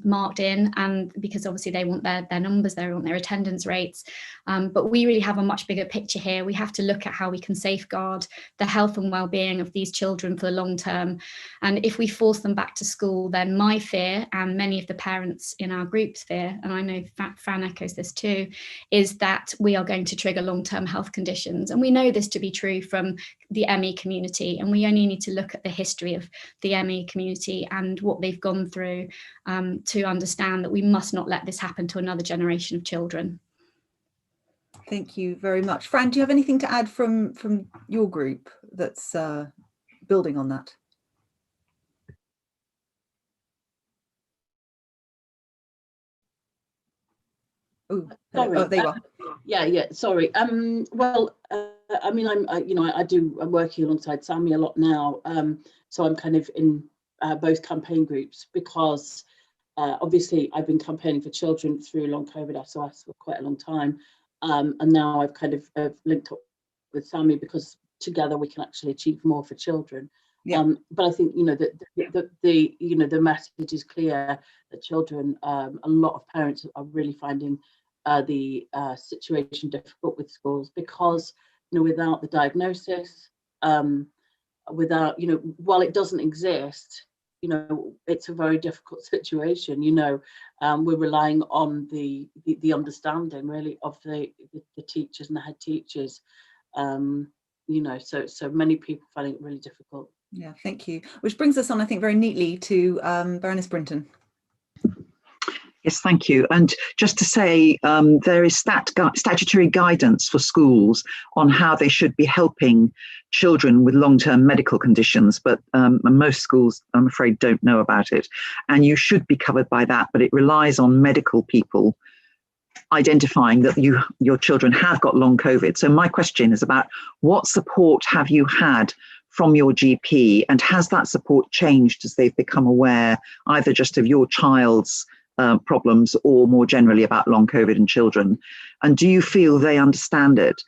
marked in, and because obviously they want their numbers, they want their attendance rates, but we really have a much bigger picture here. We have to look at how we can safeguard the health and well-being of these children for the long term, and if we force them back to school, then my fear, and many of the parents in our group's fear, and I know Fran echoes this too, is that we are going to trigger long-term health conditions. And we know this to be true from the ME community, and we only need to look at the history of the ME community and what they've gone through to understand that we must not let this happen to another generation of children. Thank you very much. Fran, do you have anything to add from your group that's building on that? Oh, there you are. Yeah. Sorry. Well, I mean, I'm working alongside Sammy a lot now, so I'm kind of in both campaign groups because obviously I've been campaigning for children through long COVID SOS for quite a long time, and now I've kind of linked up with Sammy because together we can actually achieve more for children. Yeah. But I think the message is clear that children, a lot of parents are really finding the situation difficult with schools because without the diagnosis, without, while it doesn't exist, it's a very difficult situation. We're relying on the understanding really of the teachers and the head teachers. So many people finding it really difficult. Yeah, thank you. Which brings us on, I think, very neatly to Baroness Brinton. Yes, thank you. And just to say, there is statutory guidance for schools on how they should be helping children with long-term medical conditions, but most schools, I'm afraid, don't know about it. And you should be covered by that, but it relies on medical people identifying that your children have got long COVID. So my question is about what support have you had from your GP, and has that support changed as they've become aware either just of your child's problems or more generally about long COVID in children? And do you feel they understand it?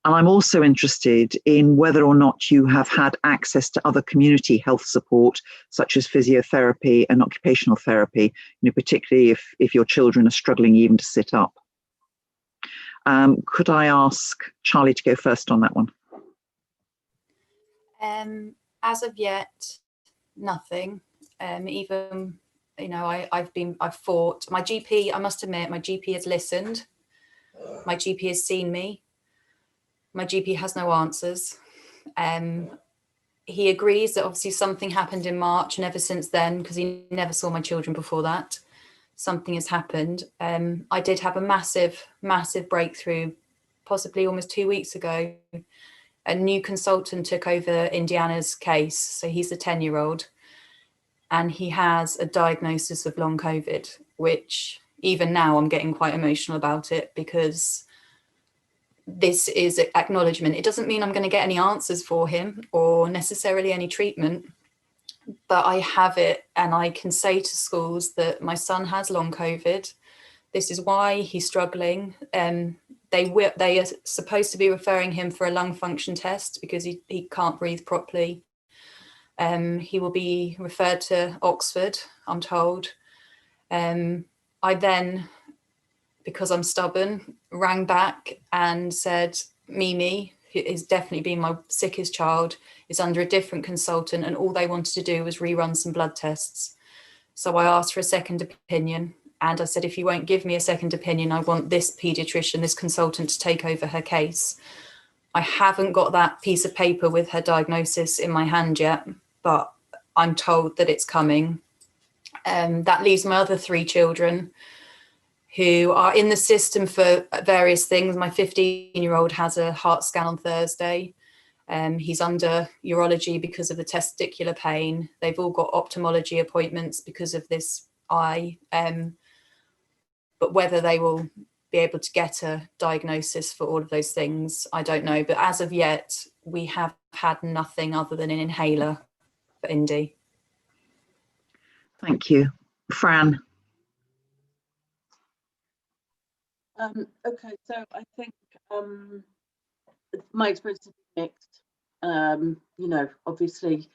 And I'm also interested in whether or not you have had access to other community health support, such as physiotherapy and occupational therapy, particularly if your children are struggling even to sit up. Could I ask Charlie to go first on that one? As of yet, nothing. Even I've fought. My GP, I must admit, my GP has listened. My GP has seen me. My GP has no answers. He agrees that obviously something happened in March, and ever since then, because he never saw my children before that, something has happened. I did have a massive breakthrough, possibly almost 2 weeks ago. A new consultant took over Indiana's case. So he's a 10-year-old. And he has a diagnosis of long COVID, which even now I'm getting quite emotional about it, because this is acknowledgement. It doesn't mean I'm going to get any answers for him or necessarily any treatment, but I have it, and I can say to schools that my son has long COVID. This is why he's struggling. They are supposed to be referring him for a lung function test because he can't breathe properly. He will be referred to Oxford, I'm told. I then, because I'm stubborn, rang back and said, Mimi, who has definitely been my sickest child, is under a different consultant, and all they wanted to do was rerun some blood tests. So I asked for a second opinion, and I said, if you won't give me a second opinion, I want this paediatrician, this consultant, to take over her case. I haven't got that piece of paper with her diagnosis in my hand yet, but I'm told that it's coming. That leaves my other 3 children who are in the system for various things. My 15-year-old has a heart scan on Thursday. He's under urology because of the testicular pain. They've all got ophthalmology appointments because of this eye. But whether they will be able to get a diagnosis for all of those things, I don't know. But as of yet, we have had nothing other than an inhaler for Indy. Thank you. Fran. Okay, so I think my experience is mixed. Obviously,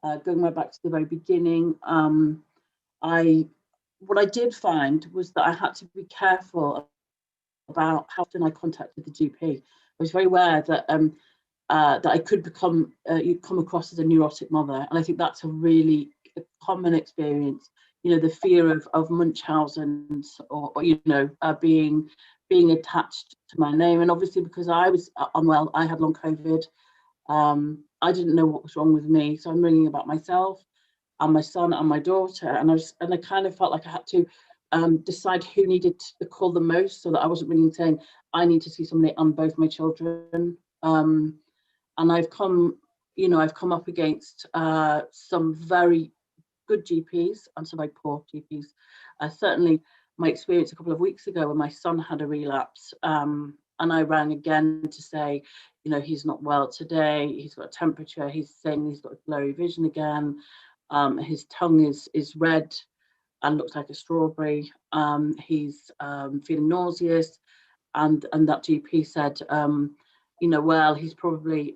going right back to the very beginning, what I did find was that I had to be careful about how often I contacted the GP. I was very aware that that I could come across as a neurotic mother, and I think that's a really common experience. The fear of Munchausen's or being attached to my name, and obviously because I was unwell, I had long COVID. I didn't know what was wrong with me, so I'm ringing about myself and my son and my daughter, and I kind of felt like I had to decide who needed the call the most, so that I wasn't ringing saying I need to see somebody and both my children. And I've come up against some very good GPs and some very poor GPs. Certainly my experience a couple of weeks ago when my son had a relapse, and I rang again to say, he's not well today, he's got a temperature, he's saying he's got blurry vision again, his tongue is red and looks like a strawberry, he's feeling nauseous, and that GP said, well, he's probably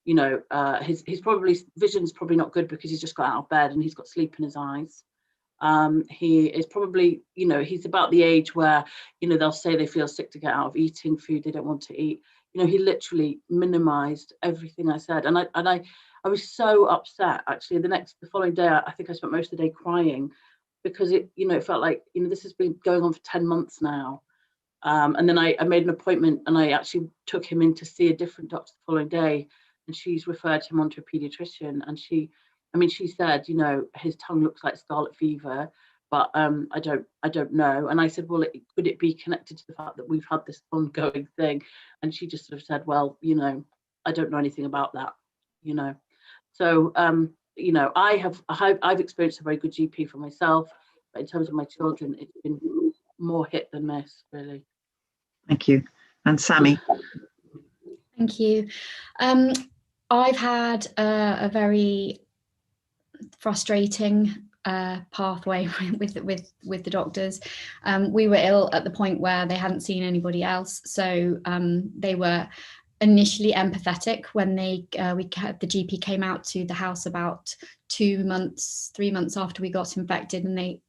his vision's probably not good because he's just got out of bed and he's got sleep in his eyes. He is probably, he's about the age where, they'll say they feel sick to get out of eating food they don't want to eat. You know, he literally minimized everything I said. And I was so upset, actually. The following day, I think I spent most of the day crying, because it felt like, this has been going on for 10 months now. And then I made an appointment, and I actually took him in to see a different doctor the following day, and she's referred him on to a pediatrician. And she said, his tongue looks like scarlet fever, but I don't know. And I said, well, could it be connected to the fact that we've had this ongoing thing? And she just sort of said, well, I don't know anything about that, So, I've experienced a very good GP for myself, but in terms of my children, it's been more hit than miss, really. Thank you. And Sammy. Thank you. I've had a very frustrating pathway with the doctors. We were ill at the point where they hadn't seen anybody else, so they were initially empathetic when the GP came out to the house about 3 months after we got infected, and they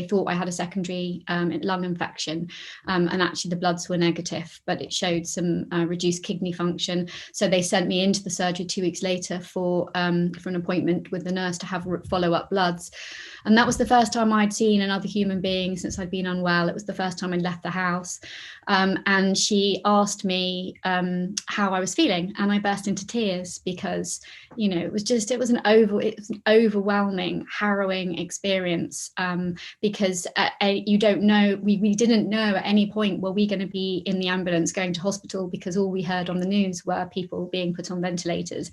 thought I had a secondary lung infection, and actually the bloods were negative, but it showed some reduced kidney function. So they sent me into the surgery 2 weeks later for an appointment with the nurse to have follow-up bloods. And that was the first time I'd seen another human being since I'd been unwell. It was the first time I'd left the house. And she asked me how I was feeling, and I burst into tears because, it was an overwhelming, harrowing experience, because you don't know, we didn't know at any point were we going to be in the ambulance going to hospital, because all we heard on the news were people being put on ventilators.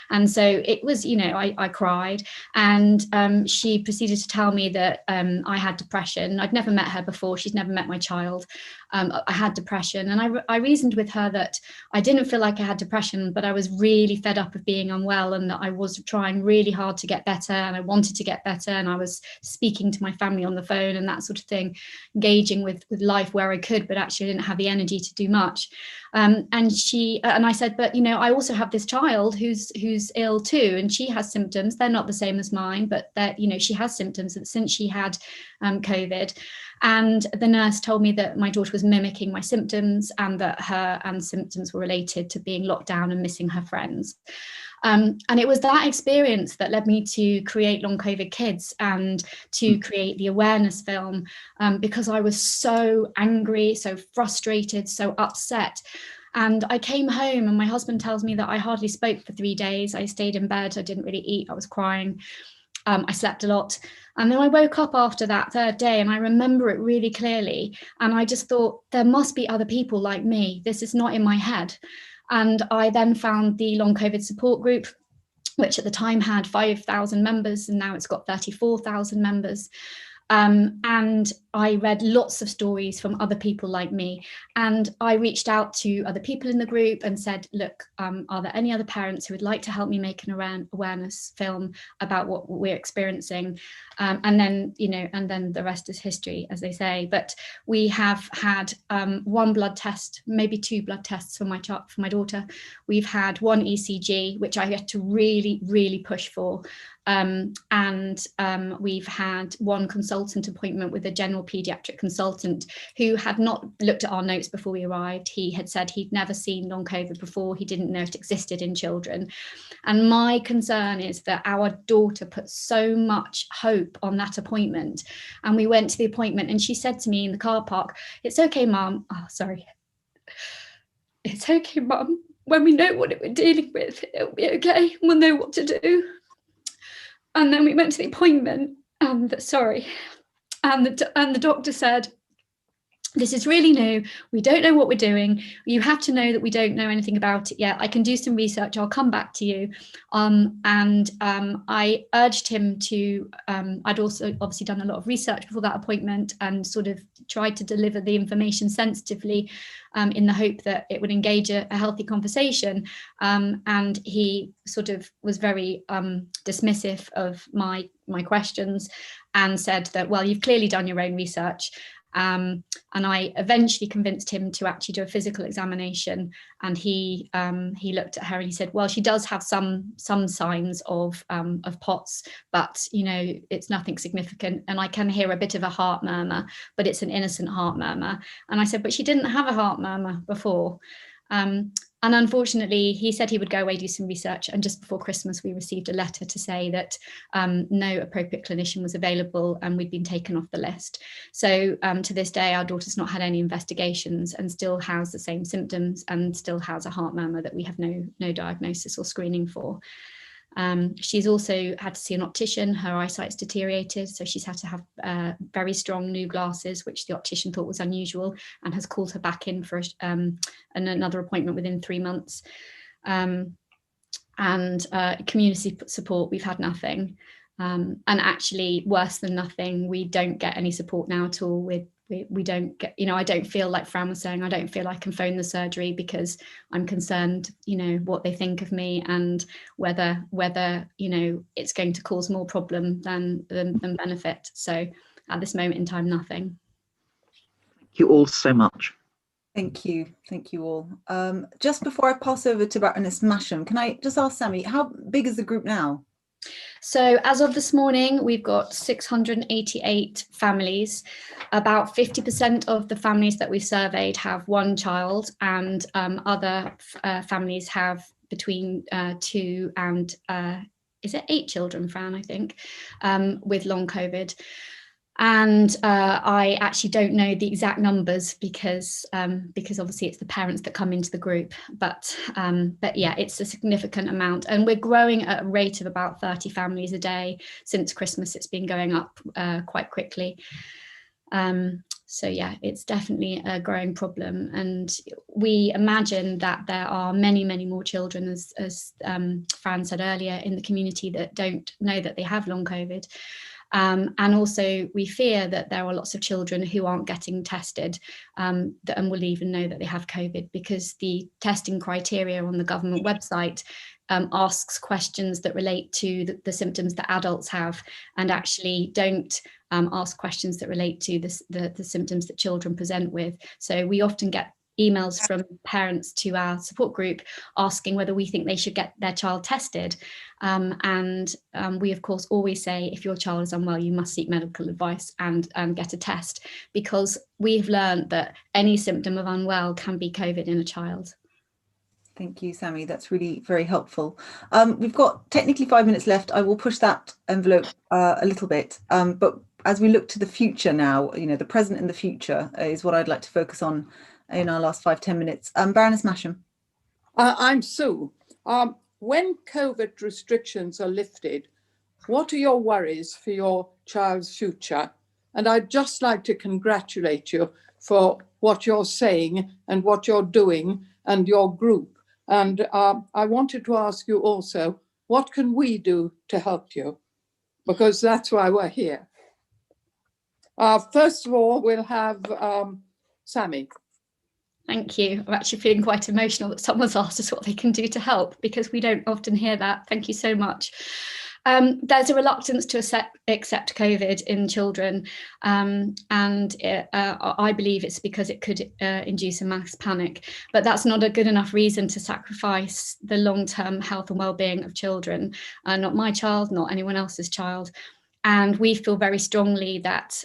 And so it was, I cried, and she proceeded to tell me that I had depression. I'd never met her before. She'd never met my child. I had depression, and I reasoned with her that I didn't feel like I had depression, but I was really fed up of being unwell, and that I was trying really hard to get better, and I wanted to get better, and I was speaking to my family on the phone and that sort of thing, engaging with life where I could, but actually I didn't have the energy to do much. And I said, but I also have this child who's ill too, and she has symptoms. They're not the same as mine, but that she has symptoms since she had COVID. And the nurse told me that my daughter was mimicking my symptoms, and that her symptoms were related to being locked down and missing her friends. And it was that experience that led me to create Long COVID Kids and to create the awareness film, because I was so angry, so frustrated, so upset. And I came home, and my husband tells me that I hardly spoke for 3 days. I stayed in bed. I didn't really eat. I was crying. I slept a lot. And then I woke up after that third day, and I remember it really clearly. And I just thought, there must be other people like me. This is not in my head. And I then found the Long COVID support group, which at the time had 5,000 members, and now it's got 34,000 members. And I read lots of stories from other people like me, and I reached out to other people in the group and said, look, are there any other parents who would like to help me make an awareness film about what we're experiencing? And then the rest is history, as they say. But we have had 1 blood test, maybe 2 blood tests for my daughter. We've had 1 ECG, which I had to really, really push for. And we've had 1 consultant appointment with a general paediatric consultant who had not looked at our notes before we arrived. He had said he'd never seen long COVID before. He didn't know it existed in children. And my concern is that our daughter put so much hope on that appointment. And we went to the appointment, and she said to me in the car park, "It's okay, Mum." Oh, sorry. "It's okay, Mum. When we know what we're dealing with, it'll be okay. We'll know what to do." And then we went to the appointment, and the doctor said, "This is really new. We don't know what we're doing. You have to know that we don't know anything about it yet. I can do some research. I'll come back to you." I urged him to, I'd also obviously done a lot of research before that appointment, and sort of tried to deliver the information sensitively, in the hope that it would engage a healthy conversation. And he sort of was very dismissive of my questions, and said that, well, you've clearly done your own research. And I eventually convinced him to actually do a physical examination, and he looked at her and he said, well, she does have some signs of POTS, but it's nothing significant, and I can hear a bit of a heart murmur, but it's an innocent heart murmur. And I said, but she didn't have a heart murmur before. And unfortunately, he said he would go away, do some research. And just before Christmas, we received a letter to say that no appropriate clinician was available and we'd been taken off the list. So to this day, our daughter's not had any investigations and still has the same symptoms and still has a heart murmur that we have no diagnosis or screening for. She's also had to see an optician. Her eyesight's deteriorated, so she's had to have very strong new glasses, which the optician thought was unusual, and has called her back in for another appointment within 3 months. And community support, we've had nothing. And actually, worse than nothing, we don't get any support now at all. We don't get, I don't feel, like Fran was saying, I don't feel I can phone the surgery because I'm concerned, what they think of me and whether it's going to cause more problem than benefit. So at this moment in time, nothing. Thank you all so much. Thank you all. Just before I pass over to Baroness Masham, can I just ask Sammy, how big is the group now? So as of this morning, we've got 688 families. About 50% of the families that we surveyed have one child, and other families have between 2 and 8 children, Fran, I think, with long COVID. And I actually don't know the exact numbers because obviously it's the parents that come into the group, but yeah, it's a significant amount, and we're growing at a rate of about 30 families a day. Since Christmas, it's been going up quite quickly. So yeah, it's definitely a growing problem, and we imagine that there are many more children, as Fran said earlier, in the community that don't know that they have long COVID. And also we fear that there are lots of children who aren't getting tested and will even know that they have COVID, because the testing criteria on the government website asks questions that relate to the symptoms that adults have, and actually don't ask questions that relate to the symptoms that children present with. So we often get emails from parents to our support group asking whether we think they should get their child tested. And we, of course, always say, if your child is unwell, you must seek medical advice and get a test, because we've learned that any symptom of unwell can be COVID in a child. Thank you, Sammy. That's really very helpful. We've got technically 5 minutes left. I will push that envelope a little bit. But as we look to the future now, the present and the future is what I'd like to focus on in our last 5-10 minutes. Baroness Masham. I'm Sue. When COVID restrictions are lifted, what are your worries for your child's future? And I'd just like to congratulate you for what you're saying and what you're doing and your group. And I wanted to ask you also, what can we do to help you? Because that's why we're here. First of all, we'll have Sammy. Thank you. I'm actually feeling quite emotional that someone's asked us what they can do to help, because we don't often hear that. Thank you so much. There's a reluctance to accept COVID in children, and I believe it's because it could induce a mass panic, but that's not a good enough reason to sacrifice the long-term health and well-being of children, not my child, not anyone else's child. And we feel very strongly that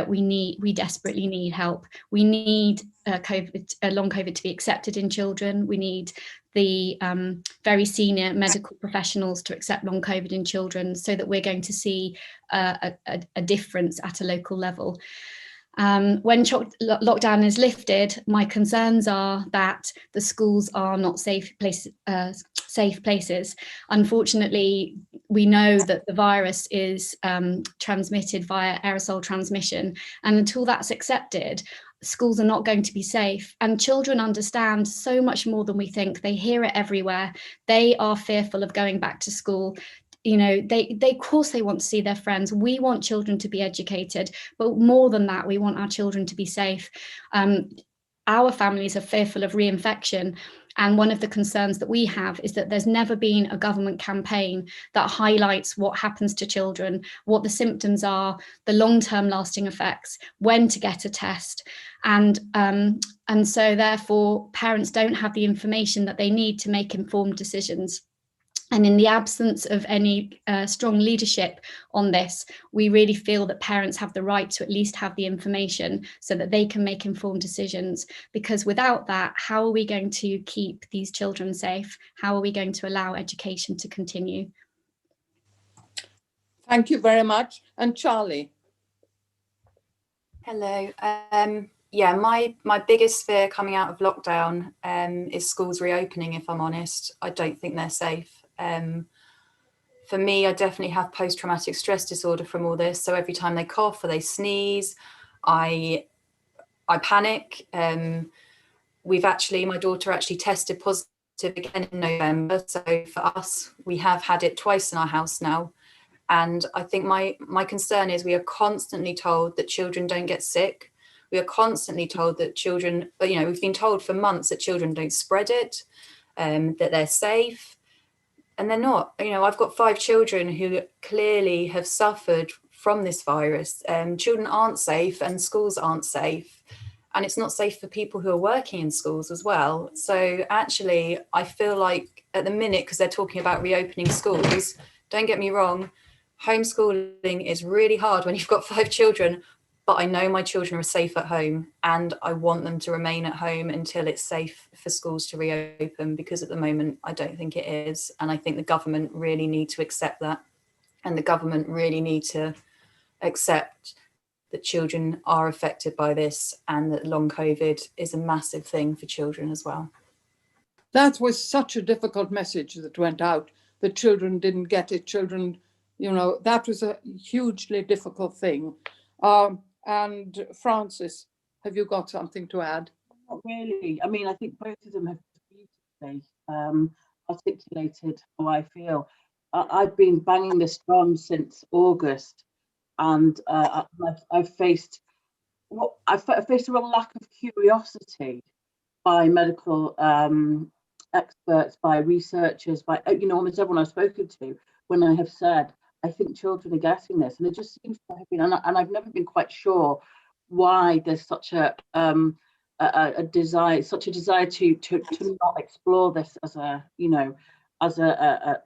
we desperately need help. We need long COVID to be accepted in children. We need the very senior medical professionals to accept long COVID in children, so that we're going to see a difference at a local level. When lockdown is lifted, my concerns are that the schools are not safe places. Unfortunately, we know that the virus is transmitted via aerosol transmission, and until that's accepted, schools are not going to be safe. And children understand so much more than we think. They hear it everywhere. They are fearful of going back to school. They of course they want to see their friends. We want children to be educated, but more than that, we want our children to be safe. Our families are fearful of reinfection. And one of the concerns that we have is that there's never been a government campaign that highlights what happens to children, what the symptoms are, the long-term lasting effects, when to get a test. And so therefore, parents don't have the information that they need to make informed decisions. And in the absence of any strong leadership on this, we really feel that parents have the right to at least have the information so that they can make informed decisions. Because without that, how are we going to keep these children safe? How are we going to allow education to continue? Thank you very much. And Charlie? Hello. Yeah, my biggest fear coming out of lockdown is schools reopening, if I'm honest. I don't think they're safe. For me, I definitely have post-traumatic stress disorder from all this. So every time they cough or they sneeze, I panic. My daughter actually tested positive again in November. So for us, we have had it twice in our house now. And I think my concern is we are constantly told that children don't get sick. We are constantly told that children, we've been told for months that children don't spread it, that they're safe. And they're not. I've got 5 children who clearly have suffered from this virus. Children aren't safe and schools aren't safe. And it's not safe for people who are working in schools as well. So actually, I feel like at the minute, because they're talking about reopening schools, don't get me wrong, homeschooling is really hard when you've got 5 children. But I know my children are safe at home and I want them to remain at home until it's safe for schools to reopen, because at the moment I don't think it is. And I think the government really need to accept that. And the government really need to accept that children are affected by this and that long COVID is a massive thing for children as well. That was such a difficult message that went out. The children didn't get it. Children, that was a hugely difficult thing. And Francis, have you got something to add? Not really. I mean, I think both of them have beautifully articulated how I feel. I've been banging this drum since August, and I've faced a real lack of curiosity by medical experts, by researchers, by almost everyone I've spoken to, when I have said, I think children are getting this, and it just seems to have been, and I've never been quite sure why there's such a desire to not explore this as a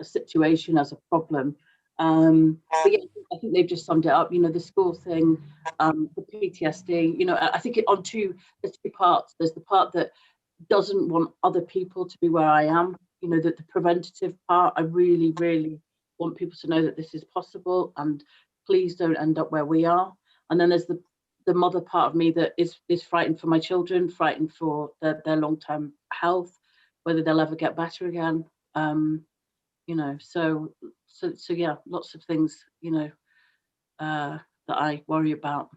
situation, as a problem. But yeah, I think they've just summed it up. The school thing, the PTSD. I think there's two parts. There's the part that doesn't want other people to be where I am. The preventative part. I really, really want people to know that this is possible, and please don't end up where we are. And then there's the mother part of me that is frightened for my children, frightened for their long-term health, whether they'll ever get better again. So yeah, lots of things, that I worry about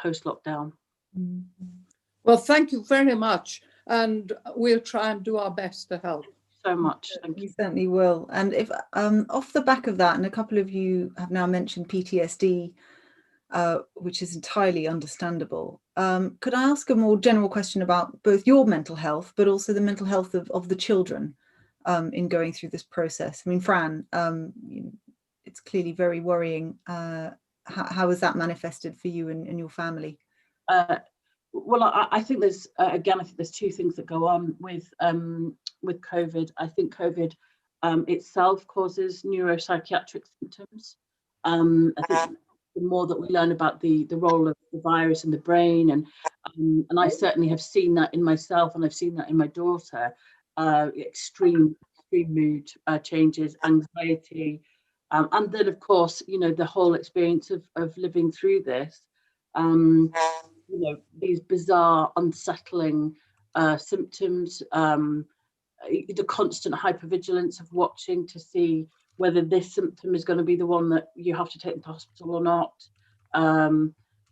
post-lockdown. Well, thank you very much, and we'll try and do our best to help. So much. Thank you. We certainly will. And if off the back of that, and a couple of you have now mentioned PTSD, which is entirely understandable. Could I ask a more general question about both your mental health, but also the mental health of the children in going through this process? I mean, Fran, it's clearly very worrying. How has that manifested for you and your family? Well, I think there's there's 2 things that go on with COVID. I think COVID itself causes neuropsychiatric symptoms. I think the more that we learn about the role of the virus in the brain, and I certainly have seen that in myself, and I've seen that in my daughter, extreme mood changes, anxiety, and then of course the whole experience of living through this, these bizarre, unsettling symptoms, the constant hypervigilance of watching to see whether this symptom is going to be the one that you have to take to hospital or not.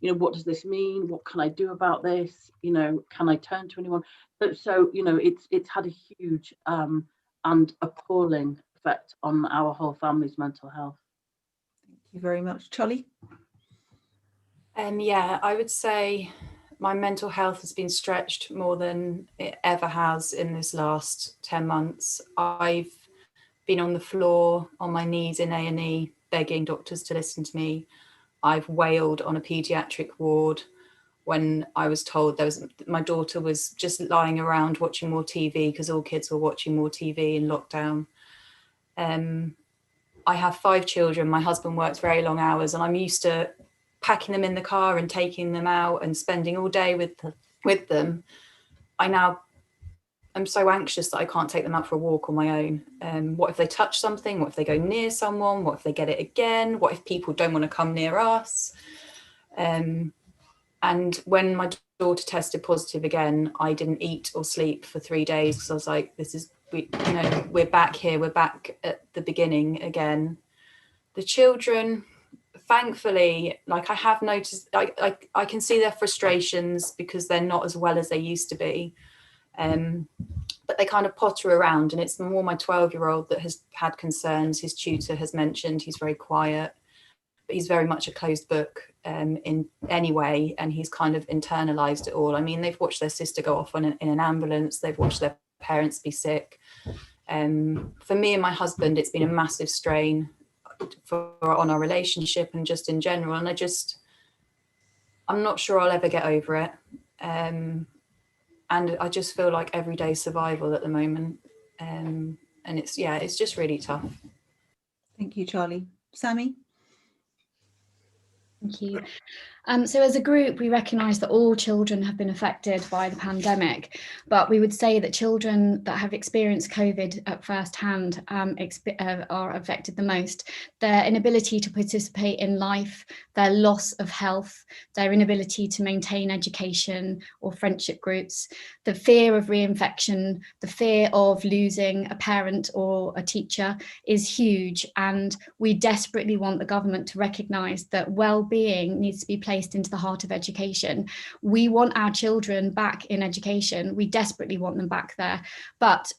What does this mean? What can I do about this? Can I turn to anyone? So it's had a huge and appalling effect on our whole family's mental health. Thank you very much. Charlie? Yeah, I would say my mental health has been stretched more than it ever has in this last 10 months. I've been on the floor, on my knees in A&E, begging doctors to listen to me. I've wailed on a paediatric ward when I was told my daughter was just lying around watching more TV, because all kids were watching more TV in lockdown. I have 5 children. My husband works very long hours, and I'm used to packing them in the car and taking them out and spending all day with them. I'm so anxious that I can't take them out for a walk on my own. What if they touch something? What if they go near someone? What if they get it again? What if people don't want to come near us? And when my daughter tested positive again, I didn't eat or sleep for 3 days because I was like, we're back here. We're back at the beginning again. The children, thankfully, like I have noticed, I can see their frustrations because they're not as well as they used to be. But they kind of potter around, and it's more my 12-year-old that has had concerns. His tutor has mentioned he's very quiet, but he's very much a closed book in any way, and he's kind of internalized it all. I mean, they've watched their sister go off in an ambulance. They've watched their parents be sick. For me and my husband, it's been a massive strain on our relationship and just in general. And I'm not sure I'll ever get over it. And I just feel like everyday survival at the moment. And it's just really tough. Thank you, Charlie. Sammy? Thank you. So as a group, we recognise that all children have been affected by the pandemic, but we would say that children that have experienced COVID at first hand are affected the most. Their inability to participate in life, their loss of health, their inability to maintain education or friendship groups, the fear of reinfection, the fear of losing a parent or a teacher is huge. And we desperately want the government to recognise that well-being needs to be placed into the heart of education. We want our children back in education. We desperately want them back there. But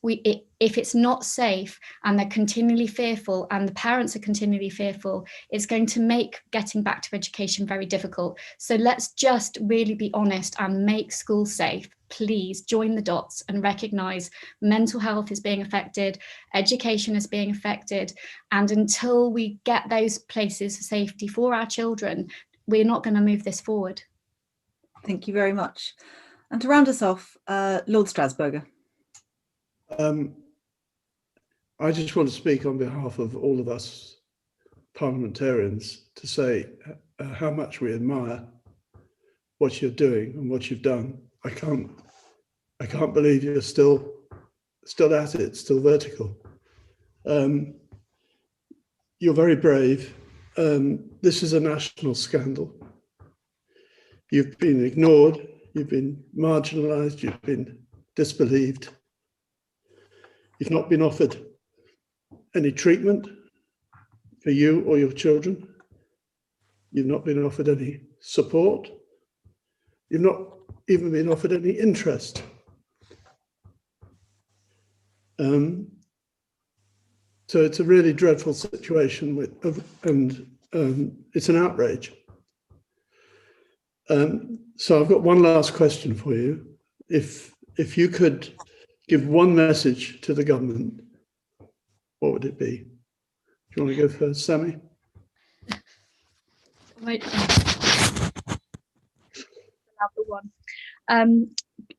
if it's not safe and they're continually fearful and the parents are continually fearful, it's going to make getting back to education very difficult. So let's just really be honest and make schools safe. Please join the dots and recognise mental health is being affected, education is being affected, and until we get those places of safety for our children, we're not going to move this forward. Thank you very much. And to round us off, Lord Strasburger. I just want to speak on behalf of all of us parliamentarians to say how much we admire what you're doing and what you've done. I can't believe you're still at it, still vertical. You're very brave. This is a national scandal. You've been ignored, you've been marginalised, you've been disbelieved. You've not been offered any treatment for you or your children. You've not been offered any support. You've not even been offered any interest. So it's a really dreadful situation, and it's an outrage. So I've got one last question for you. If you could give one message to the government, what would it be? Do you want to go first, Sammy?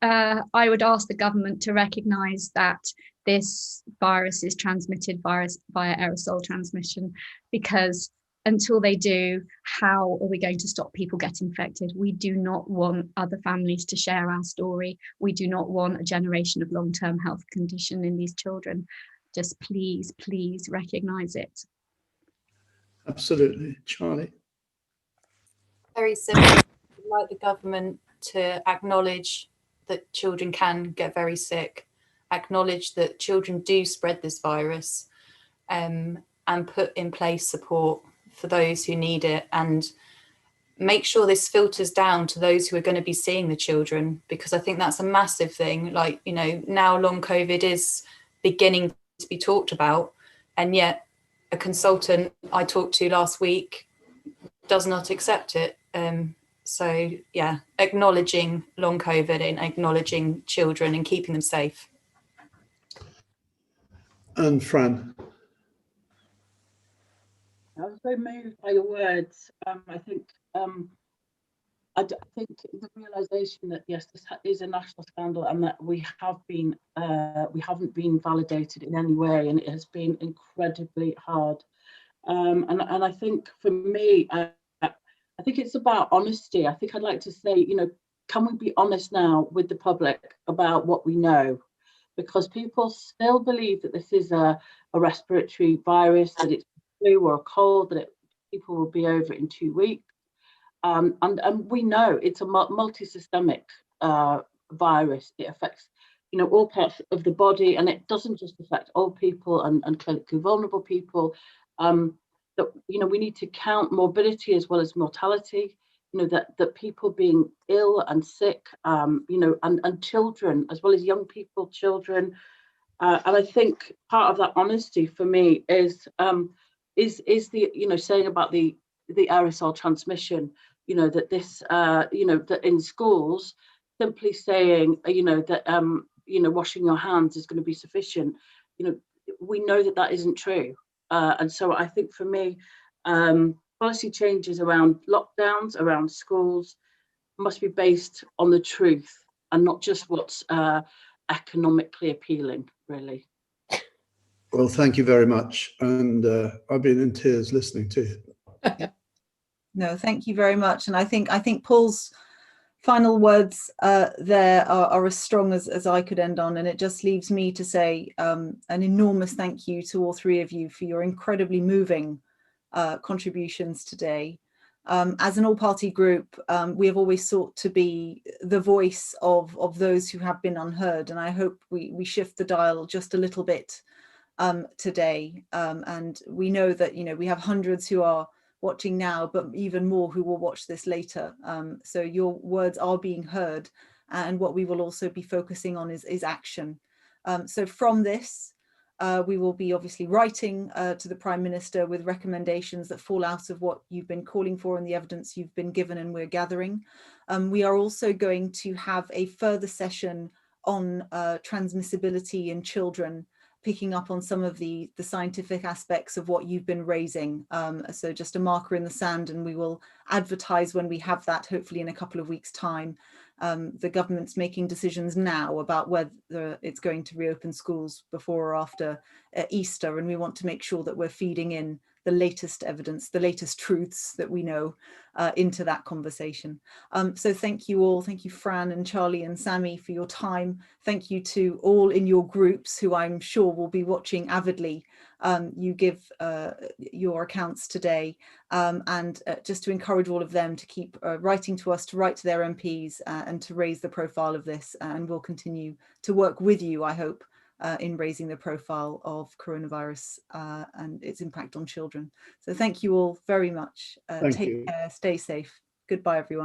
I would ask the government to recognise that this virus is transmitted via aerosol transmission, because until they do, how are we going to stop people getting infected? We do not want other families to share our story. We do not want a generation of long-term health condition in these children. Just please, please recognise it. Absolutely. Charlie? Very simple. I'd like the government to acknowledge that children can get very sick, acknowledge that children do spread this virus, and put in place support for those who need it, and make sure this filters down to those who are going to be seeing the children, because I think that's a massive thing. Like, you know, now long COVID is beginning to be talked about, and yet a consultant I talked to last week does not accept it. So yeah, acknowledging long COVID and acknowledging children and keeping them safe. And Fran? I was very moved by your words. I think I think the realization that yes, this is a national scandal, and that we haven't been validated in any way, and it has been incredibly hard. And I think for me, I think it's about honesty. I think I'd like to say, can we be honest now with the public about what we know? Because people still believe that this is a respiratory virus, that it's flu or a cold, that people will be over in 2 weeks. And we know it's a multi-systemic virus. It affects, all parts of the body, and it doesn't just affect old people and clinically vulnerable people. That we need to count morbidity as well as mortality. That people being ill and sick, and children as well as young people, children. And I think part of that honesty for me is the saying about the aerosol transmission. That this that in schools simply saying that washing your hands is going to be sufficient. We know that isn't true, and so I think for me, policy changes around lockdowns, around schools, must be based on the truth and not just what's economically appealing, really. Well, thank you very much. And I've been in tears listening to you. No, thank you very much. And I think Paul's final words there are as strong as I could end on. And it just leaves me to say an enormous thank you to all three of you for your incredibly moving contributions today. As an all-party group, we have always sought to be the voice of those who have been unheard. And I hope we shift the dial just a little bit today. And we know that, we have hundreds who are watching now, but even more who will watch this later. So your words are being heard, and what we will also be focusing on is action. So from this, we will be obviously writing to the Prime Minister with recommendations that fall out of what you've been calling for and the evidence you've been given and we're gathering. We are also going to have a further session on transmissibility in children, picking up on some of the scientific aspects of what you've been raising. So just a marker in the sand, and we will advertise when we have that, hopefully in a couple of weeks' time. The government's making decisions now about whether it's going to reopen schools before or after Easter, and we want to make sure that we're feeding in the latest evidence, the latest truths that we know into that conversation. So thank you all. Thank you, Fran and Charlie and Sammy, for your time. Thank you to all in your groups who I'm sure will be watching avidly. You give your accounts today, and just to encourage all of them to keep writing to us, to write to their MPs and to raise the profile of this, and we'll continue to work with you, I hope, in raising the profile of coronavirus and its impact on children. So thank you all very much. Take care, stay safe. Goodbye, everyone.